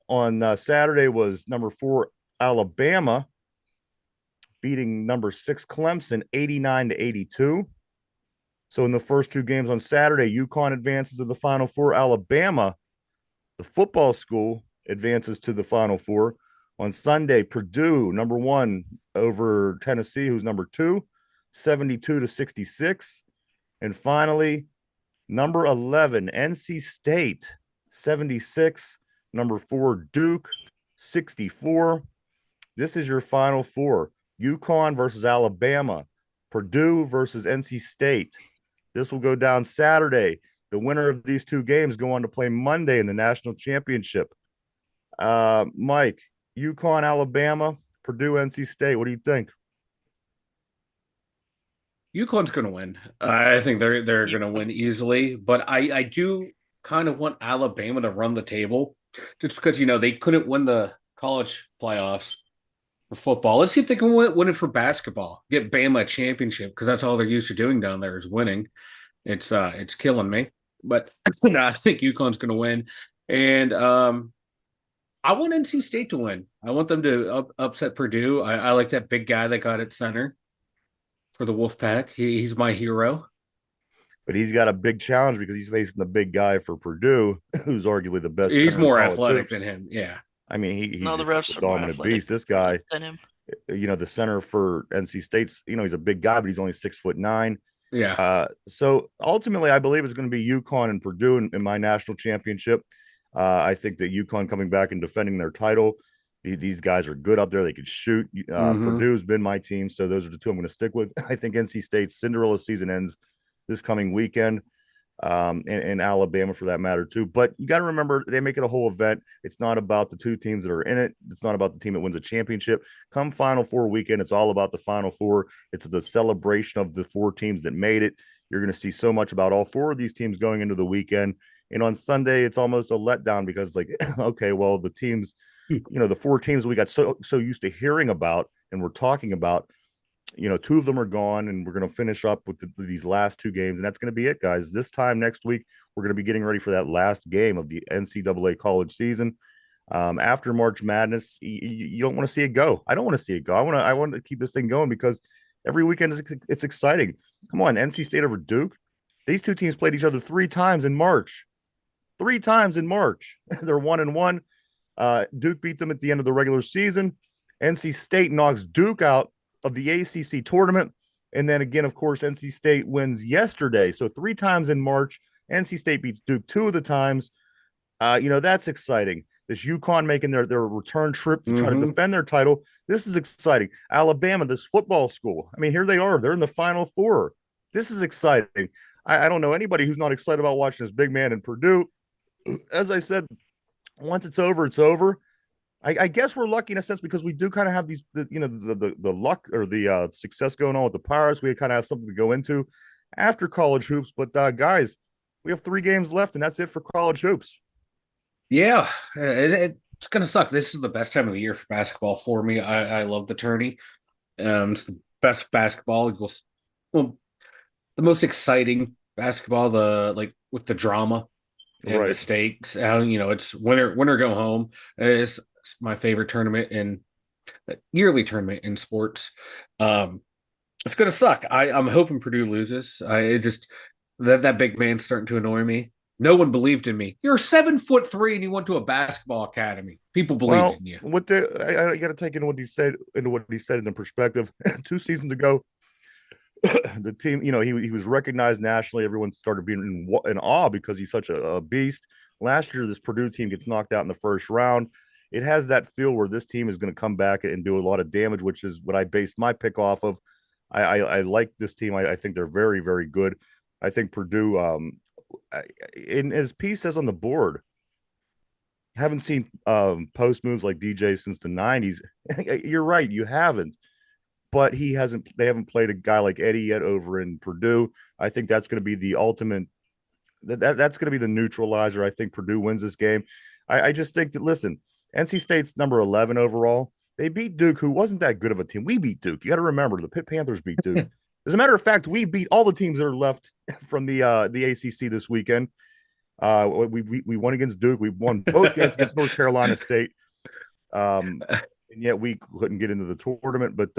on Saturday was number 4, Alabama, beating number 6, Clemson, 89-82. So in the first two games on Saturday, UConn advances to the Final Four. Alabama, the football school, advances to the Final Four. On Sunday, Purdue, number 1, over Tennessee, who's number 2, 72-66. And finally, number 11, NC State, 76. Number 4, Duke, 64. This is your Final Four. UConn versus Alabama. Purdue versus NC State. This will go down Saturday. The winner of these two games go on to play Monday in the national championship. Mike, UConn, Alabama, Purdue, NC State. What do you think? UConn's going to win. I think they're You, going to win easily, but I do kind of want Alabama to run the table, just because they couldn't win the college playoffs for football. Let's see if they can win it for basketball. Get Bama a championship, because that's all they're used to doing down there is winning. It's killing me, but no, I think UConn's going to win, and I want NC State to win. I want them to upset Purdue. I like that big guy that got at center for the Wolfpack. He's my hero. But he's got a big challenge because he's facing the big guy for Purdue, who's arguably the best He's center in more college athletic hoops. than him. Yeah. I mean, he's no, the just refs a are more dominant athletic beast. This guy, than him. the center for NC State's, he's a big guy, but he's only 6'9". Yeah. So ultimately, I believe it's going to be UConn and Purdue in my national championship. I think that UConn coming back and defending their title. These guys are good up there. They can shoot. Purdue's been my team, so those are the two I'm going to stick with. I think NC State's Cinderella season ends this coming weekend, and Alabama for that matter too. But you got to remember, they make it a whole event. It's not about the two teams that are in it. It's not about the team that wins a championship. Come Final Four weekend, it's all about the Final Four. It's the celebration of the four teams that made it. You're going to see so much about all four of these teams going into the weekend. And on Sunday, it's almost a letdown because it's like, okay, well, the teams, the four teams we got so used to hearing about and we're talking about, two of them are gone, and we're going to finish up with these last two games, and that's going to be it, guys. This time next week, we're going to be getting ready for that last game of the NCAA college season. After March Madness, you don't want to see it go. I don't want to see it go. I want to keep this thing going because every weekend it's exciting. Come on, NC State over Duke. These two teams played each other three times in March. They're 1-1. Duke beat them at the end of the regular season. NC State knocks Duke out of the ACC tournament. And then again, of course, NC State wins yesterday. So three times in March, NC State beats Duke two of the times. That's exciting. This UConn making their return trip to try to defend their title. This is exciting. Alabama, this football school. I mean, here they are. They're in the Final Four. This is exciting. I don't know anybody who's not excited about watching this big man in Purdue. As I said, once it's over, it's over. I guess we're lucky in a sense because we do kind of have the luck or the success going on with the Pirates. We kind of have something to go into after college hoops. But guys, we have 3 games left, and that's it for college hoops. Yeah, it's gonna suck. This is the best time of the year for basketball for me. I love the tourney. It's the best basketball. It goes, well, the most exciting basketball. With the drama and the stakes. It's winner go home. It's my favorite tournament in yearly tournament in sports. It's gonna suck. I'm hoping Purdue loses. That big man's starting to annoy me. No one believed in me. You're 7'3" and you went to a basketball academy. People believed in you. I got to take into what he said in the perspective. 2 seasons ago, the team, he was recognized nationally. Everyone started being in awe because he's such a beast. Last year, this Purdue team gets knocked out in the first round. It has that feel where this team is going to come back and do a lot of damage, which is what I based my pick off of. I like this team. I think they're very, very good. I think Purdue, in as P says on the board, haven't seen post moves like DJ since the 90s. You're right, you haven't. But they haven't played a guy like Eddie yet over in Purdue. I think that's going to be the ultimate. That's going to be the neutralizer. I think Purdue wins this game. I just think that, listen, NC State's number 11 overall. They beat Duke, who wasn't that good of a team. We beat Duke. You got to remember, the Pitt Panthers beat Duke. As a matter of fact, we beat all the teams that are left from the ACC this weekend. We won against Duke. We won both games against North Carolina State. And yet we couldn't get into the tournament. But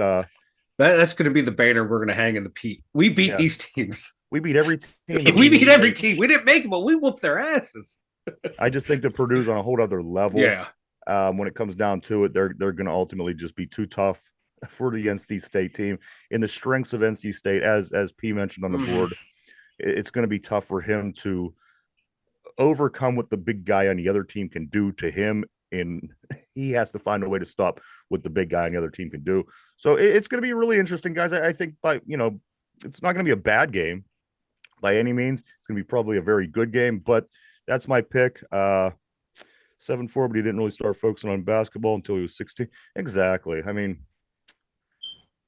that's going to be the banner we're going to hang in the Pete. We beat these teams. We beat every team. We beat every team. We didn't make them, but we whooped their asses. I just think that Purdue's on a whole other level. Yeah. When it comes down to it, they're going to ultimately just be too tough for the NC State team. In the strengths of NC State, as P mentioned on the board, it's going to be tough for him to overcome what the big guy on the other team can do to him. And he has to find a way to stop what the big guy on the other team can do. So it's going to be really interesting, guys. I think it's not going to be a bad game. by any means. It's going to be probably a very good game, but that's my pick. 7-4, but he didn't really start focusing on basketball until he was 16. Exactly. I mean,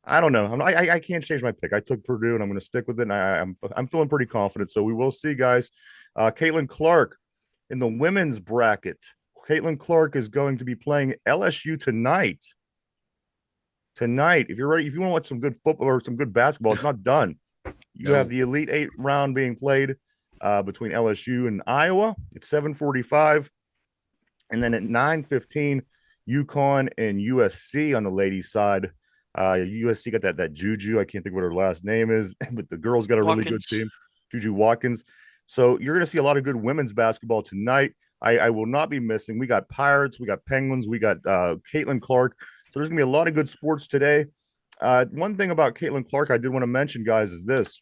I don't know. I can't change my pick. I took Purdue, and I'm going to stick with it. And I'm feeling pretty confident. So we will see, guys. Caitlin Clark in the women's bracket. Caitlin Clark is going to be playing LSU tonight. Tonight, if you're ready, if you want to watch some good football or some good basketball, it's not done. You have the Elite Eight round being played between LSU and Iowa. It's 7:45, and then at 9:15, UConn and USC on the ladies' side. USC got that Juju. I can't think what her last name is, but the girls got a really good team, Juju Watkins. So you're going to see a lot of good women's basketball tonight. I will not be missing. We got Pirates, we got Penguins, we got Caitlin Clark. So there's going to be a lot of good sports today. One thing about Caitlin Clark I did want to mention, guys, is this.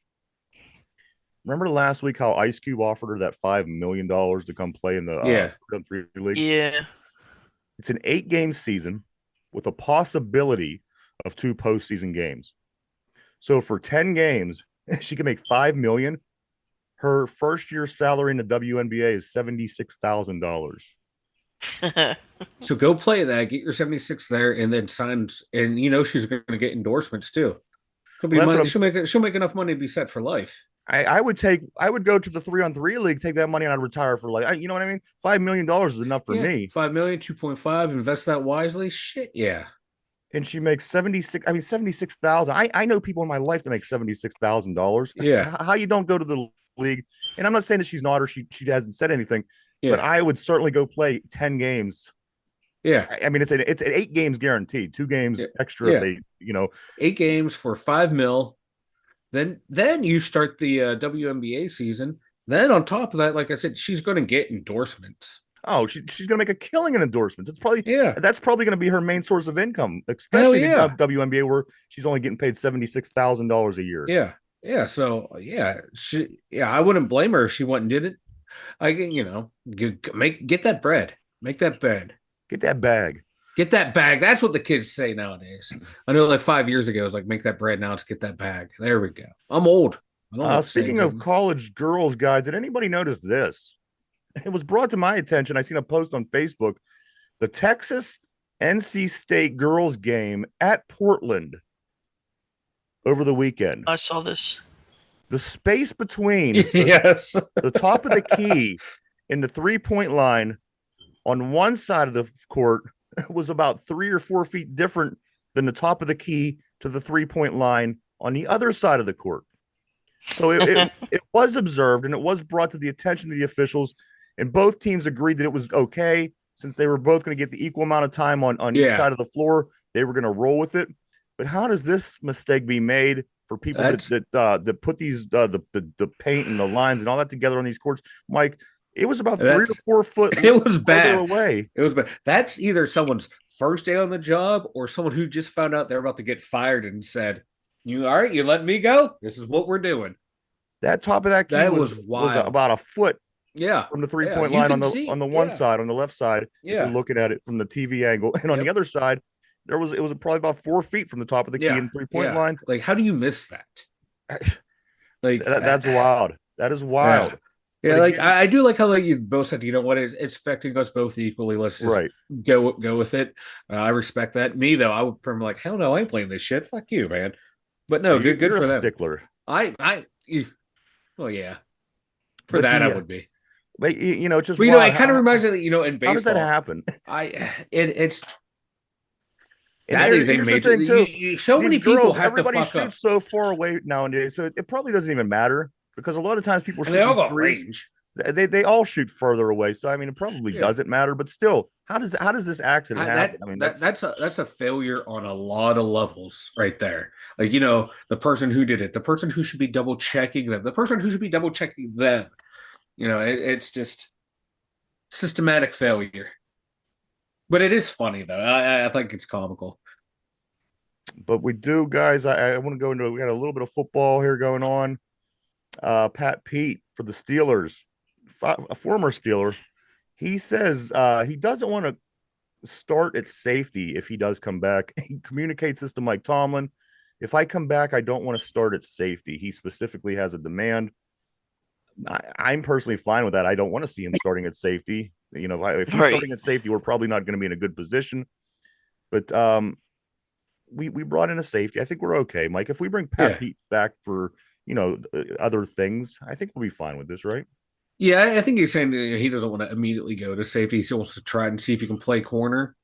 Remember last week how Ice Cube offered her that $5 million to come play in the 3 league? Yeah. It's an 8-game season with a possibility of 2 postseason games. So for 10 games, she can make $5 million. Her first year salary in the WNBA is $76,000. So go play that, get your 76 there, and then signs. And she's going to get endorsements too. She'll make enough money to be set for life. I would go to the 3-on-3 league, take that money, and I'd retire for you know what I mean? $5 million is enough for me. 5 million, 2.5, invest that wisely. Shit, yeah. And she makes 76,000. I know people in my life that make $76,000. Yeah. How you don't go to the league? And I'm not saying that she's not, or she hasn't said anything, but I would certainly go play 10 games. Yeah. I mean, it's an 8 games guaranteed, 2 games extra if they, 8 games for $5 million. Then you start the WNBA season. Then on top of that, like I said, she's going to get endorsements. Oh, she's going to make a killing in endorsements. It's probably that's probably going to be her main source of income, especially in the WNBA where she's only getting paid $76,000 a year. Yeah, yeah. So I wouldn't blame her if she went and did it. Get that bread, make that bed, get that bag. Get that bag. That's what the kids say nowadays. I know like 5 years ago, it was like, make that bread. Now it's get that bag. There we go. I'm old. Speaking of college girls, guys, did anybody notice this? It was brought to my attention. I seen a post on Facebook. The Texas NC State girls game at Portland over the weekend. I saw this. The space between the top of the key and the 3-point line on one side of the court was about 3 or 4 feet different than the top of the key to the 3-point line on the other side of the court. So it was observed, and it was brought to the attention of the officials, and both teams agreed that it was okay since they were both going to get the equal amount of time on each side of the floor. They were going to roll with it. But how does this mistake be made for people that put these the paint and the lines and all that together on these courts, Mike? It was about 3 to 4 foot. It was bad. Away. It was bad. That's either someone's first day on the job or someone who just found out they're about to get fired and said, "You all right? You letting me go? This is what we're doing." That top of that key was about a foot. From the 3-point line on the one side, on the left side. If you're looking at it from the TV angle, and on the other side, it was probably about 4 feet from the top of the key and 3-point line. Like, how do you miss that? Like that's wild. That is wild. Yeah, like I do like how you both said, you know what, it's affecting us both equally. Let's just go with it. I respect that. Me though, I would probably like, hell no, I ain't playing this shit. Fuck you, man. But no, good for them. Stickler. Well, yeah. For that, I would be. But it's just. It kind of reminds me, in baseball. How does that happen? It's. That is a major thing too. So many people have everybody to fuck shoots so far away nowadays, so it probably doesn't even matter because a lot of times people shoot. They all got range. They all shoot further away, so I mean, it probably doesn't matter. But still, how does this accident happen? I mean, that's a failure on a lot of levels, right there. Like the person who did it, the person who should be double checking them, the person who should be double checking them. It's just systematic failure. But it is funny though. I think it's comical. But we do, guys. I want to go into. We got a little bit of football here going on. Pat Pete for the Steelers, a former Steeler, he says he doesn't want to start at safety if he does come back. He communicates this to Mike Tomlin. If I come back, I don't want to start at safety. He specifically has a demand. I'm personally fine with that. I don't want to see him starting at safety. If he's Right. starting at safety, we're probably not going to be in a good position. But we brought in a safety. I think we're okay, Mike. If we bring Pat Yeah. Pete back for other things, I think we'll be fine with this, right? Yeah, I think he's saying that he doesn't want to immediately go to safety. He wants to try and see if he can play corner.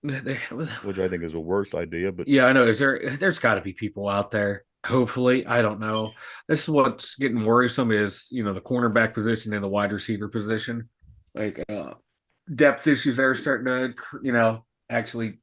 They- Which I think is a worse idea. But yeah, I know. There's got to be people out there. Hopefully, I don't know. This is what's getting worrisome is, the cornerback position and the wide receiver position. Like depth issues there are starting to, actually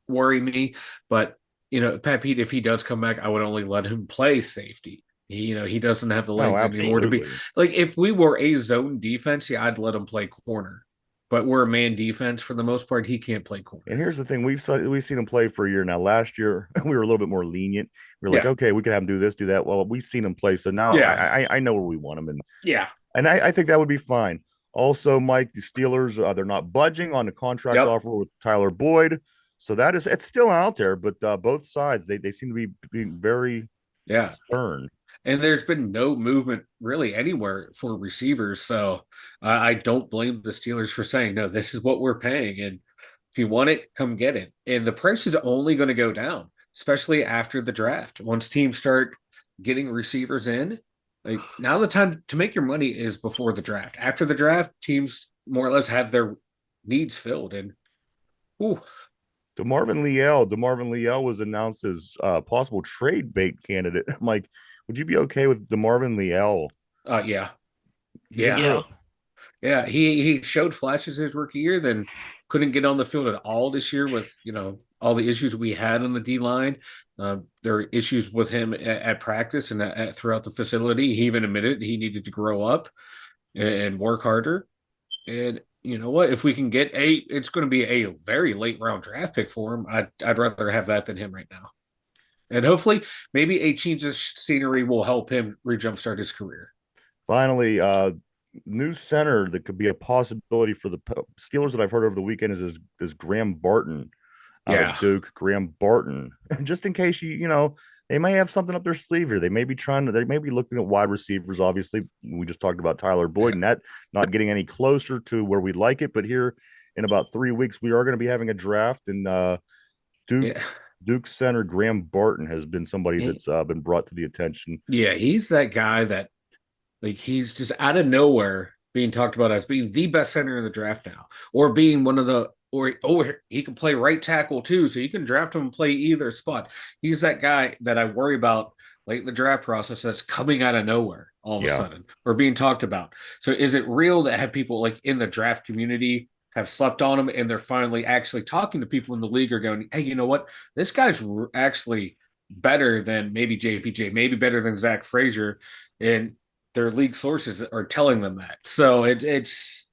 worry me. But, Pat Pete, if he does come back, I would only let him play safety. He doesn't have the no, legs anymore to be absolutely. like if we were a zone defense, yeah, I'd let him play corner. But we're a man defense for the most part. He can't play And corner. here's the thing: we've seen him play for a year now. Last year, we were a little bit more lenient. We are like, Yeah. okay, we could have him do this, do that. Well, we've seen him play, so now Yeah. I know where we want him, and Yeah. I think that would be fine. Also, Mike, the Steelers they're not budging on the contract Yep. offer with Tyler Boyd, so it's still out there. But both sides they seem to be being very Yeah. stern. And there's been no movement really anywhere for receivers. So I don't blame the Steelers for saying, no, this is what we're paying. And if you want it, come get it. And the price is only going to go down, especially after the draft. Once teams start getting receivers in, like now the time to make your money is before the draft. After the draft, teams more or less have their needs filled. And, ooh, DeMarvin Leal was announced as possible trade bait candidate. Mike, would you be okay with DeMarvin Leal? yeah. You think Yeah. Yeah. so? Yeah, he showed flashes his rookie year, then couldn't get on the field at all this year with all the issues we had on the D line. There are issues with him at practice and throughout the facility. He even admitted he needed to grow up and work harder. And you know what? If we can get it's going to be a very late round draft pick for him. I'd rather have that than him right now. And hopefully, maybe a change of scenery will help him re-jumpstart his career. Finally, new center that could be a possibility for the Steelers that I've heard over the weekend is Graham Barton out of Yeah, Duke. Graham Barton, just in case they may have something up their sleeve here. They may be looking at wide receivers. Obviously, we just talked about Tyler Boyd yeah, and that not getting any closer to where we'd like it. But here in about 3 weeks, we are going to be having a draft, and Duke yeah. Duke center Graham Barton has been somebody that's been brought to the attention. Yeah, he's that guy that like he's just out of nowhere being talked about as being the best center in the draft now, or being one of the or he can play right tackle too, so you can draft him and play either spot. He's that guy that I worry about late in the draft process that's coming out of nowhere all of a Yeah. sudden or being talked about. So is it real that have people like in the draft community have slept on him and they're finally actually talking to people in the league or going, hey, you know what? This guy's actually better than maybe JPJ, maybe better than Zach Frazier. And their league sources are telling them that. So it's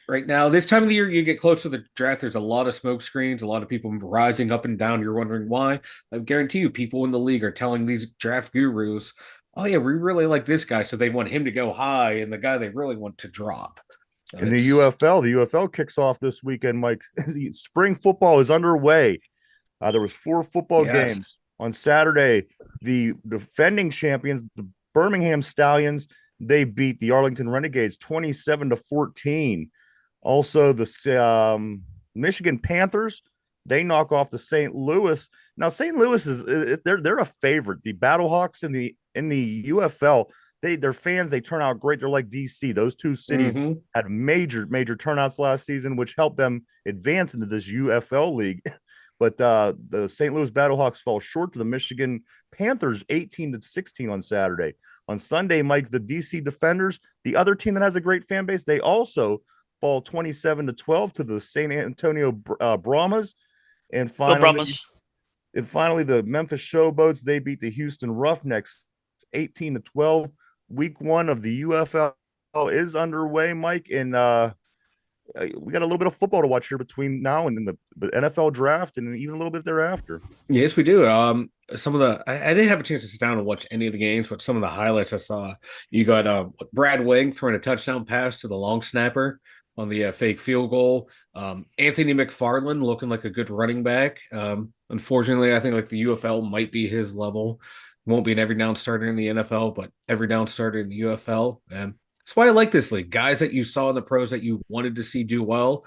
right now, this time of the year, you get close to the draft. There's a lot of smoke screens, a lot of people rising up and down. You're wondering why. I guarantee you, people in the league are telling these draft gurus, oh, yeah, we really like this guy. So they want him to go high and the guy they really want to drop. So In the it's, UFL kicks off this weekend, Mike. The spring football is underway. There was 4 football yes. games on Saturday. The defending champions, the Birmingham Stallions, they beat the Arlington Renegades 27-14. Also, the Michigan Panthers, they knock off the St. Louis. Now, St. Louis they're a favorite. The Battlehawks in the UFL, their fans, they turn out great. They're like DC. Those two cities Mm-hmm. had major turnouts last season, which helped them advance into this UFL league. But the St. Louis Battlehawks fell short to the Michigan Panthers 18-16 on Saturday. On Sunday, Mike, the DC Defenders, the other team that has a great fan base, they also fall 27-12 to the San Antonio Brahmas. And Go finally, Brahmas. the Memphis Showboats, they beat the Houston Roughnecks 18-12. Week 1 of the UFL is underway, Mike, and we got a little bit of football to watch here between now and then the NFL draft and even a little bit thereafter. Yes, we do. Some of I didn't have a chance to sit down and watch any of the games, but some of the highlights I saw. You got Brad Wing throwing a touchdown pass to the long snapper on the fake field goal. Anthony McFarland looking like a good running back. Unfortunately, I think like the UFL might be his level. Won't be an every down starter in the NFL, but every down starter in the UFL. And that's why I like this league. Guys that you saw in the pros that you wanted to see do well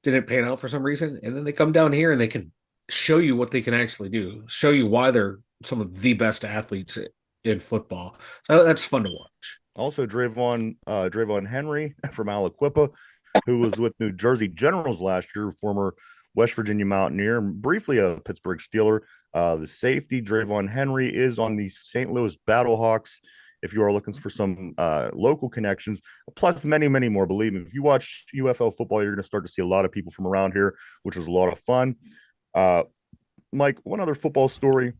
didn't pan out for some reason. And then they come down here and they can show you what they can actually do, show you why they're some of the best athletes in football. So that's fun to watch. Also, Drayvon Henry from Aliquippa, who was with New Jersey Generals last year, former West Virginia Mountaineer, and briefly a Pittsburgh Steeler. The safety, Drayvon Henry, is on the St. Louis Battlehawks. If you are looking for some local connections, plus many, many more, believe me, if you watch UFL football, you're going to start to see a lot of people from around here, which was a lot of fun. Mike, one other football story,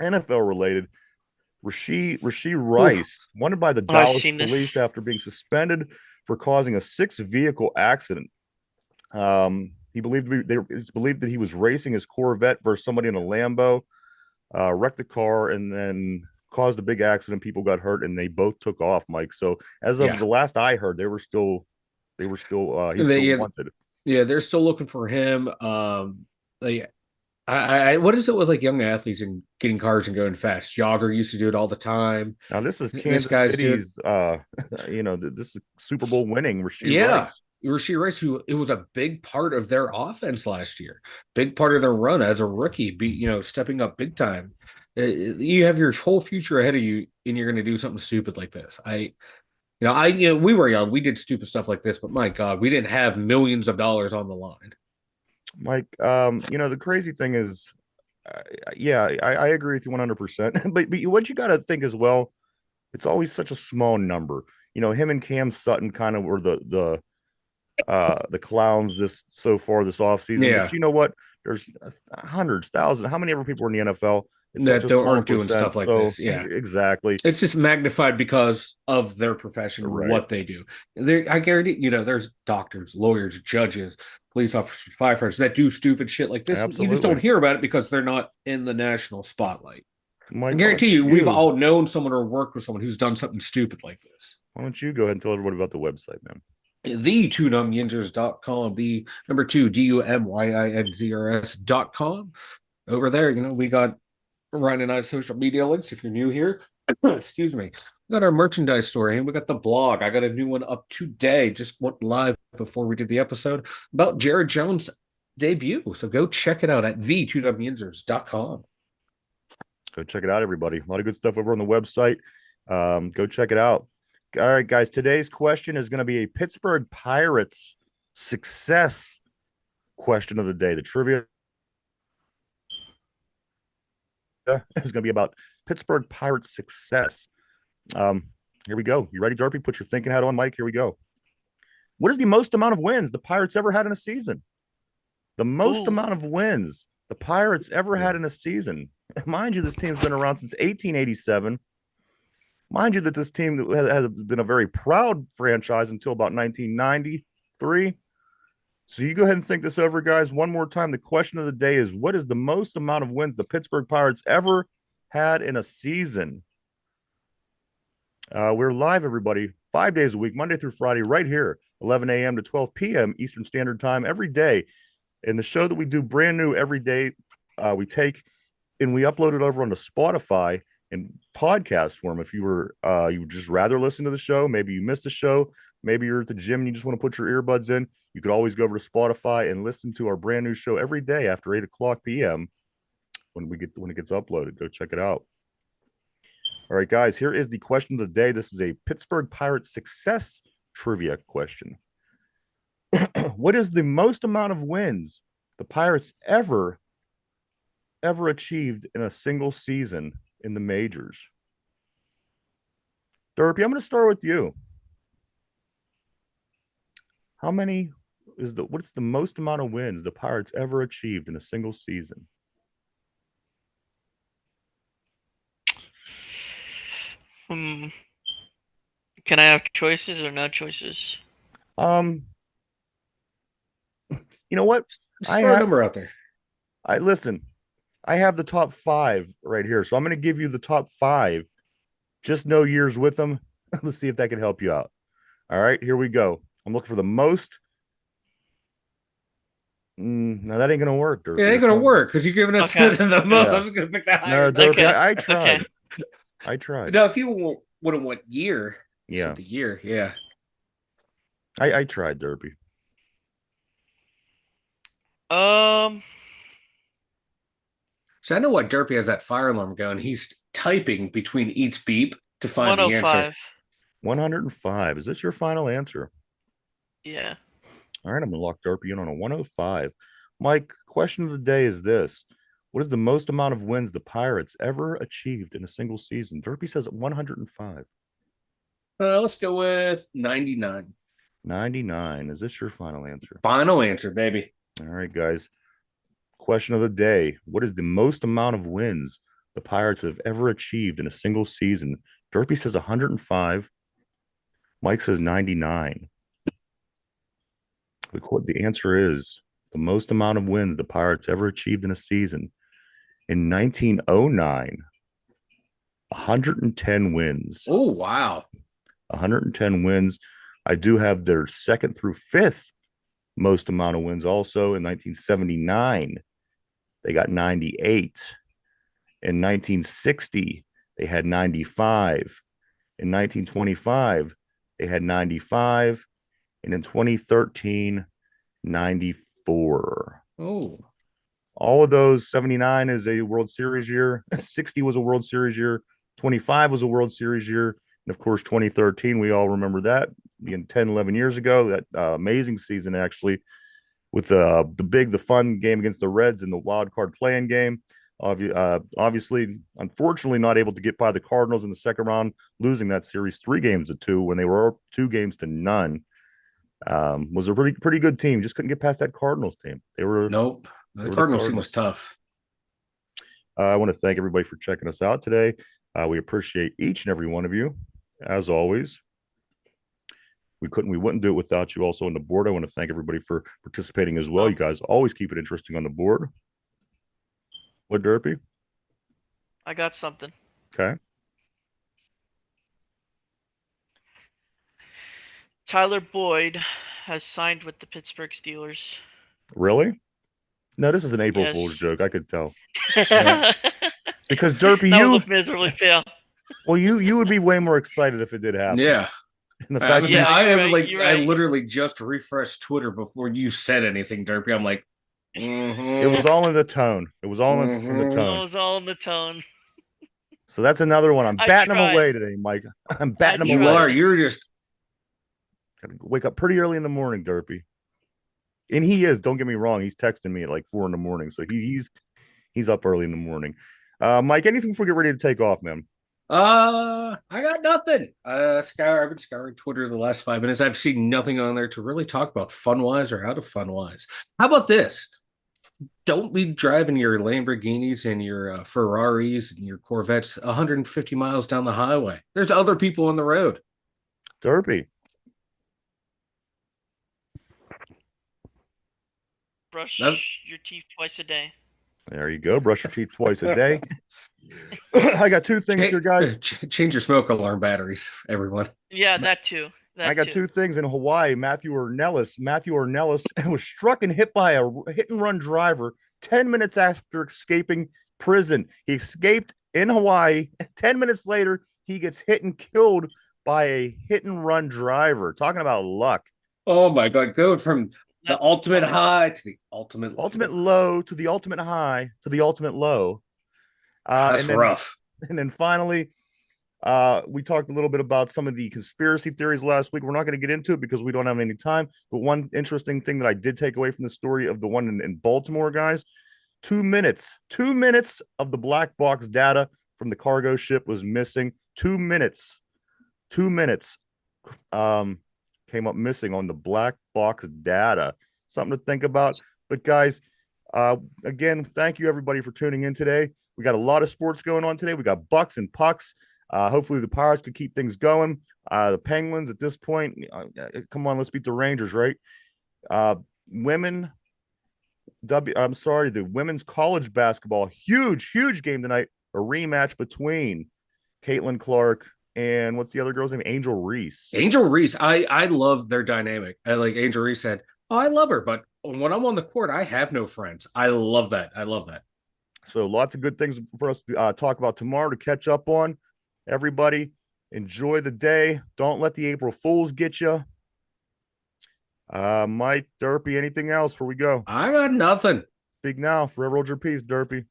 NFL related. Rashee Rice, wanted by the Dallas police after being suspended for causing a 6-vehicle accident. It's believed that he was racing his Corvette versus somebody in a Lambo, wrecked the car, and then caused a big accident. People got hurt, and they both took off, Mike. So as of the last I heard, he's still wanted. Yeah, they're still looking for him. What is it with like young athletes and getting cars and going fast? Yager used to do it all the time. Now this is Kansas City's, this is Super Bowl winning Rashee Rice. Rashee Rice, who it was a big part of their offense last year, big part of their run as a rookie, stepping up big time. You have your whole future ahead of you, and you're going to do something stupid like this. We were young, we did stupid stuff like this, but my God, we didn't have millions of dollars on the line. Mike, the crazy thing is, I agree with you 100%. But what you got to think as well, it's always such a small number. Him and Cam Sutton kind of were the clowns this offseason. Yeah. But you know what? There's hundreds, thousands. How many ever people are in the NFL that aren't doing stuff like this? Yeah, exactly. It's just magnified because of their profession, what they do. I guarantee, there's doctors, lawyers, judges, police officers, firefighters that do stupid shit like this. Absolutely. You just don't hear about it because they're not in the national spotlight. Mike, I guarantee you, we've all known someone or worked with someone who's done something stupid like this. Why don't you go ahead and tell everybody about the website, man? The Yinzers.com, the number 2 DUMYINZRS.com. Over there, we got Ryan and I's social media links if you're new here. Excuse me. We got our merchandise store and we got the blog. I got a new one up today. Just went live before we did the episode about Jared Jones' debut. So go check it out at the2wyinzers.com. Go check it out, everybody. A lot of good stuff over on the website. Go check it out. All right, guys. Today's question is going to be a Pittsburgh Pirates success question of the day. The trivia is going to be about Pittsburgh Pirates success. Here we go. You ready, Derpy? Put your thinking hat on, Mike. Here we go. What is the most amount of wins the Pirates ever had in a season? The most amount of wins the Pirates ever had in a season. Mind you, this team's been around since 1887. Mind you that this team has been a very proud franchise until about 1993. So you go ahead and think this over, guys. One more time. The question of the day is, what is the most amount of wins the Pittsburgh Pirates ever had in a season? We're live, everybody, 5 days a week, Monday through Friday, right here, 11 a.m. to 12 p.m. Eastern Standard Time every day. And the show that we do brand new every day, we take and we upload it over onto Spotify in podcast form. If you were you would just rather listen to the show, maybe you missed the show, maybe you're at the gym and you just want to put your earbuds in, you could always go over to Spotify and listen to our brand new show every day after 8:00 p.m. when it gets uploaded. Go check it out. All right, guys, here is the question of the day. This is a Pittsburgh Pirates success trivia question. What is the most amount of wins the Pirates ever achieved in a single season in the majors? Derpy, I'm going to start with you. What's the most amount of wins the Pirates ever achieved in a single season? Can I have choices or no choices? You know what? Just throw a number out there. Listen. I have the top 5 right here, so I'm going to give you the top 5. Just no years with them. Let's see if that can help you out. All right, here we go. I'm looking for the most. No, that ain't going to work, Derpy. Yeah, it ain't going to work because you're giving us the most. I was going to pick that higher. No, Derpy, I tried. Okay. I tried. Now, if you would have went year, Yeah, the year, yeah. I tried Derpy. Um, So I know why Derpy has that fire alarm going. He's typing between each beep to find the answer. 105. 105. Is this your final answer? Yeah. All right, I'm gonna lock Derpy in on a 105. Mike, question of the day is this: what is the most amount of wins the Pirates ever achieved in a single season? Derpy says 105. Let's go with 99. 99. Is this your final answer? Final answer, baby. All right, guys. Question of the day: what is the most amount of wins the Pirates have ever achieved in a single season? Derpy says 105. Mike says 99. The answer is the most amount of wins the Pirates ever achieved in a season. In 1909, 110 wins. Oh, wow. 110 wins. I do have their second through fifth most amount of wins also in 1979. They got 98. In 1960, they had 95. In 1925, they had 95. And in 2013, 94. Oh, All of those, 79 is a World Series year, 60 was a World Series year, 25 was a World Series year, and of course 2013, we all remember that being 10, 11 years ago, that amazing season actually, with the fun game against the Reds in the wild card playing game. Obviously, unfortunately, not able to get by the Cardinals in the second round, losing that series 3-2 when they were 2-0. Was a pretty good team. Just couldn't get past that Cardinals team. nope. They The were the Cardinals team Cardinals. was tough. I want to thank everybody for checking us out today. We appreciate each and every one of you, as always. We wouldn't do it without you. Also on the board, I want to thank everybody for participating as well. You guys always keep it interesting on the board. What, Derpy? I got something. Okay. Tyler Boyd has signed with the Pittsburgh Steelers. Really? No, this is an April Fool's Yes. joke. I could tell. Yeah. Because Derpy, That was a miserable fail. you would be way more excited if it did happen. Yeah. And the fact Yeah, I you're am right, you're I right. literally just refreshed Twitter before you said anything, Derpy. I'm like, it was all in the tone. It was all in the mhm. It tone. was all in the tone. So that's another one. I'm I batting them tried. away today, Mike. I'm I batting them You away. are. tried. You're just Gotta wake up pretty early in the morning, Derpy. And he is. Don't get me wrong. He's texting me at like 4 in the morning, so he's up early in the morning. Mike, anything before we get ready to take off, man? I got nothing. I've been scouring Twitter the last 5 minutes. I've seen nothing on there to really talk about fun wise or out of fun wise. How about this? Don't be driving your Lamborghinis and your Ferraris and your Corvettes 150 miles down the highway. There's other people on the road. Derpy. Brush your teeth twice a day. There you go. Brush your teeth twice a day. I got two things here, guys. Change your smoke alarm batteries, everyone. Yeah, that too. I got two things in Hawaii. Matthew Ornelas was struck and hit by a hit and run driver 10 minutes after escaping prison. He escaped in Hawaii. 10 minutes later, he gets hit and killed by a hit and run driver. Talking about luck. Oh my God. Going from the That's ultimate tough. high to the ultimate low to the ultimate high to the ultimate low. That's and then, rough. And then finally, we talked a little bit about some of the conspiracy theories last week. We're not going to get into it because we don't have any time. But one interesting thing that I did take away from the story of the one in Baltimore, guys, 2 minutes of the black box data from the cargo ship was missing. 2 minutes came up missing on the black box data. Something to think about. But guys, again, thank you everybody for tuning in today. We got a lot of sports going on today. We got Bucks and Pucks. Hopefully the Pirates could keep things going. The Penguins at this point, come on, let's beat the Rangers, right? The women's college basketball, huge game tonight. A rematch between Caitlin Clark and what's the other girl's name? Angel Reese. Angel Reese, I love their dynamic. I like Angel Reese said, "Oh, I love her, but when I'm on the court, I have no friends." I love that. So lots of good things for us to talk about tomorrow to catch up on. Everybody, enjoy the day. Don't let the April Fools get you. Mike, Derpy, anything else before we go? I got nothing. Speak now. Forever hold your peace, Derpy.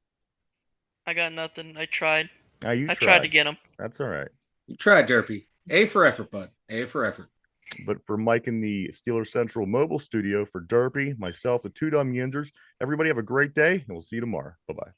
I got nothing. I tried. You I tried to get him. That's all right. You tried, Derpy. A for effort, bud. A for effort. But for Mike in the Steeler Central mobile studio, for Derpy, myself, the two dumb Yinzers, everybody have a great day, and we'll see you tomorrow. Bye-bye.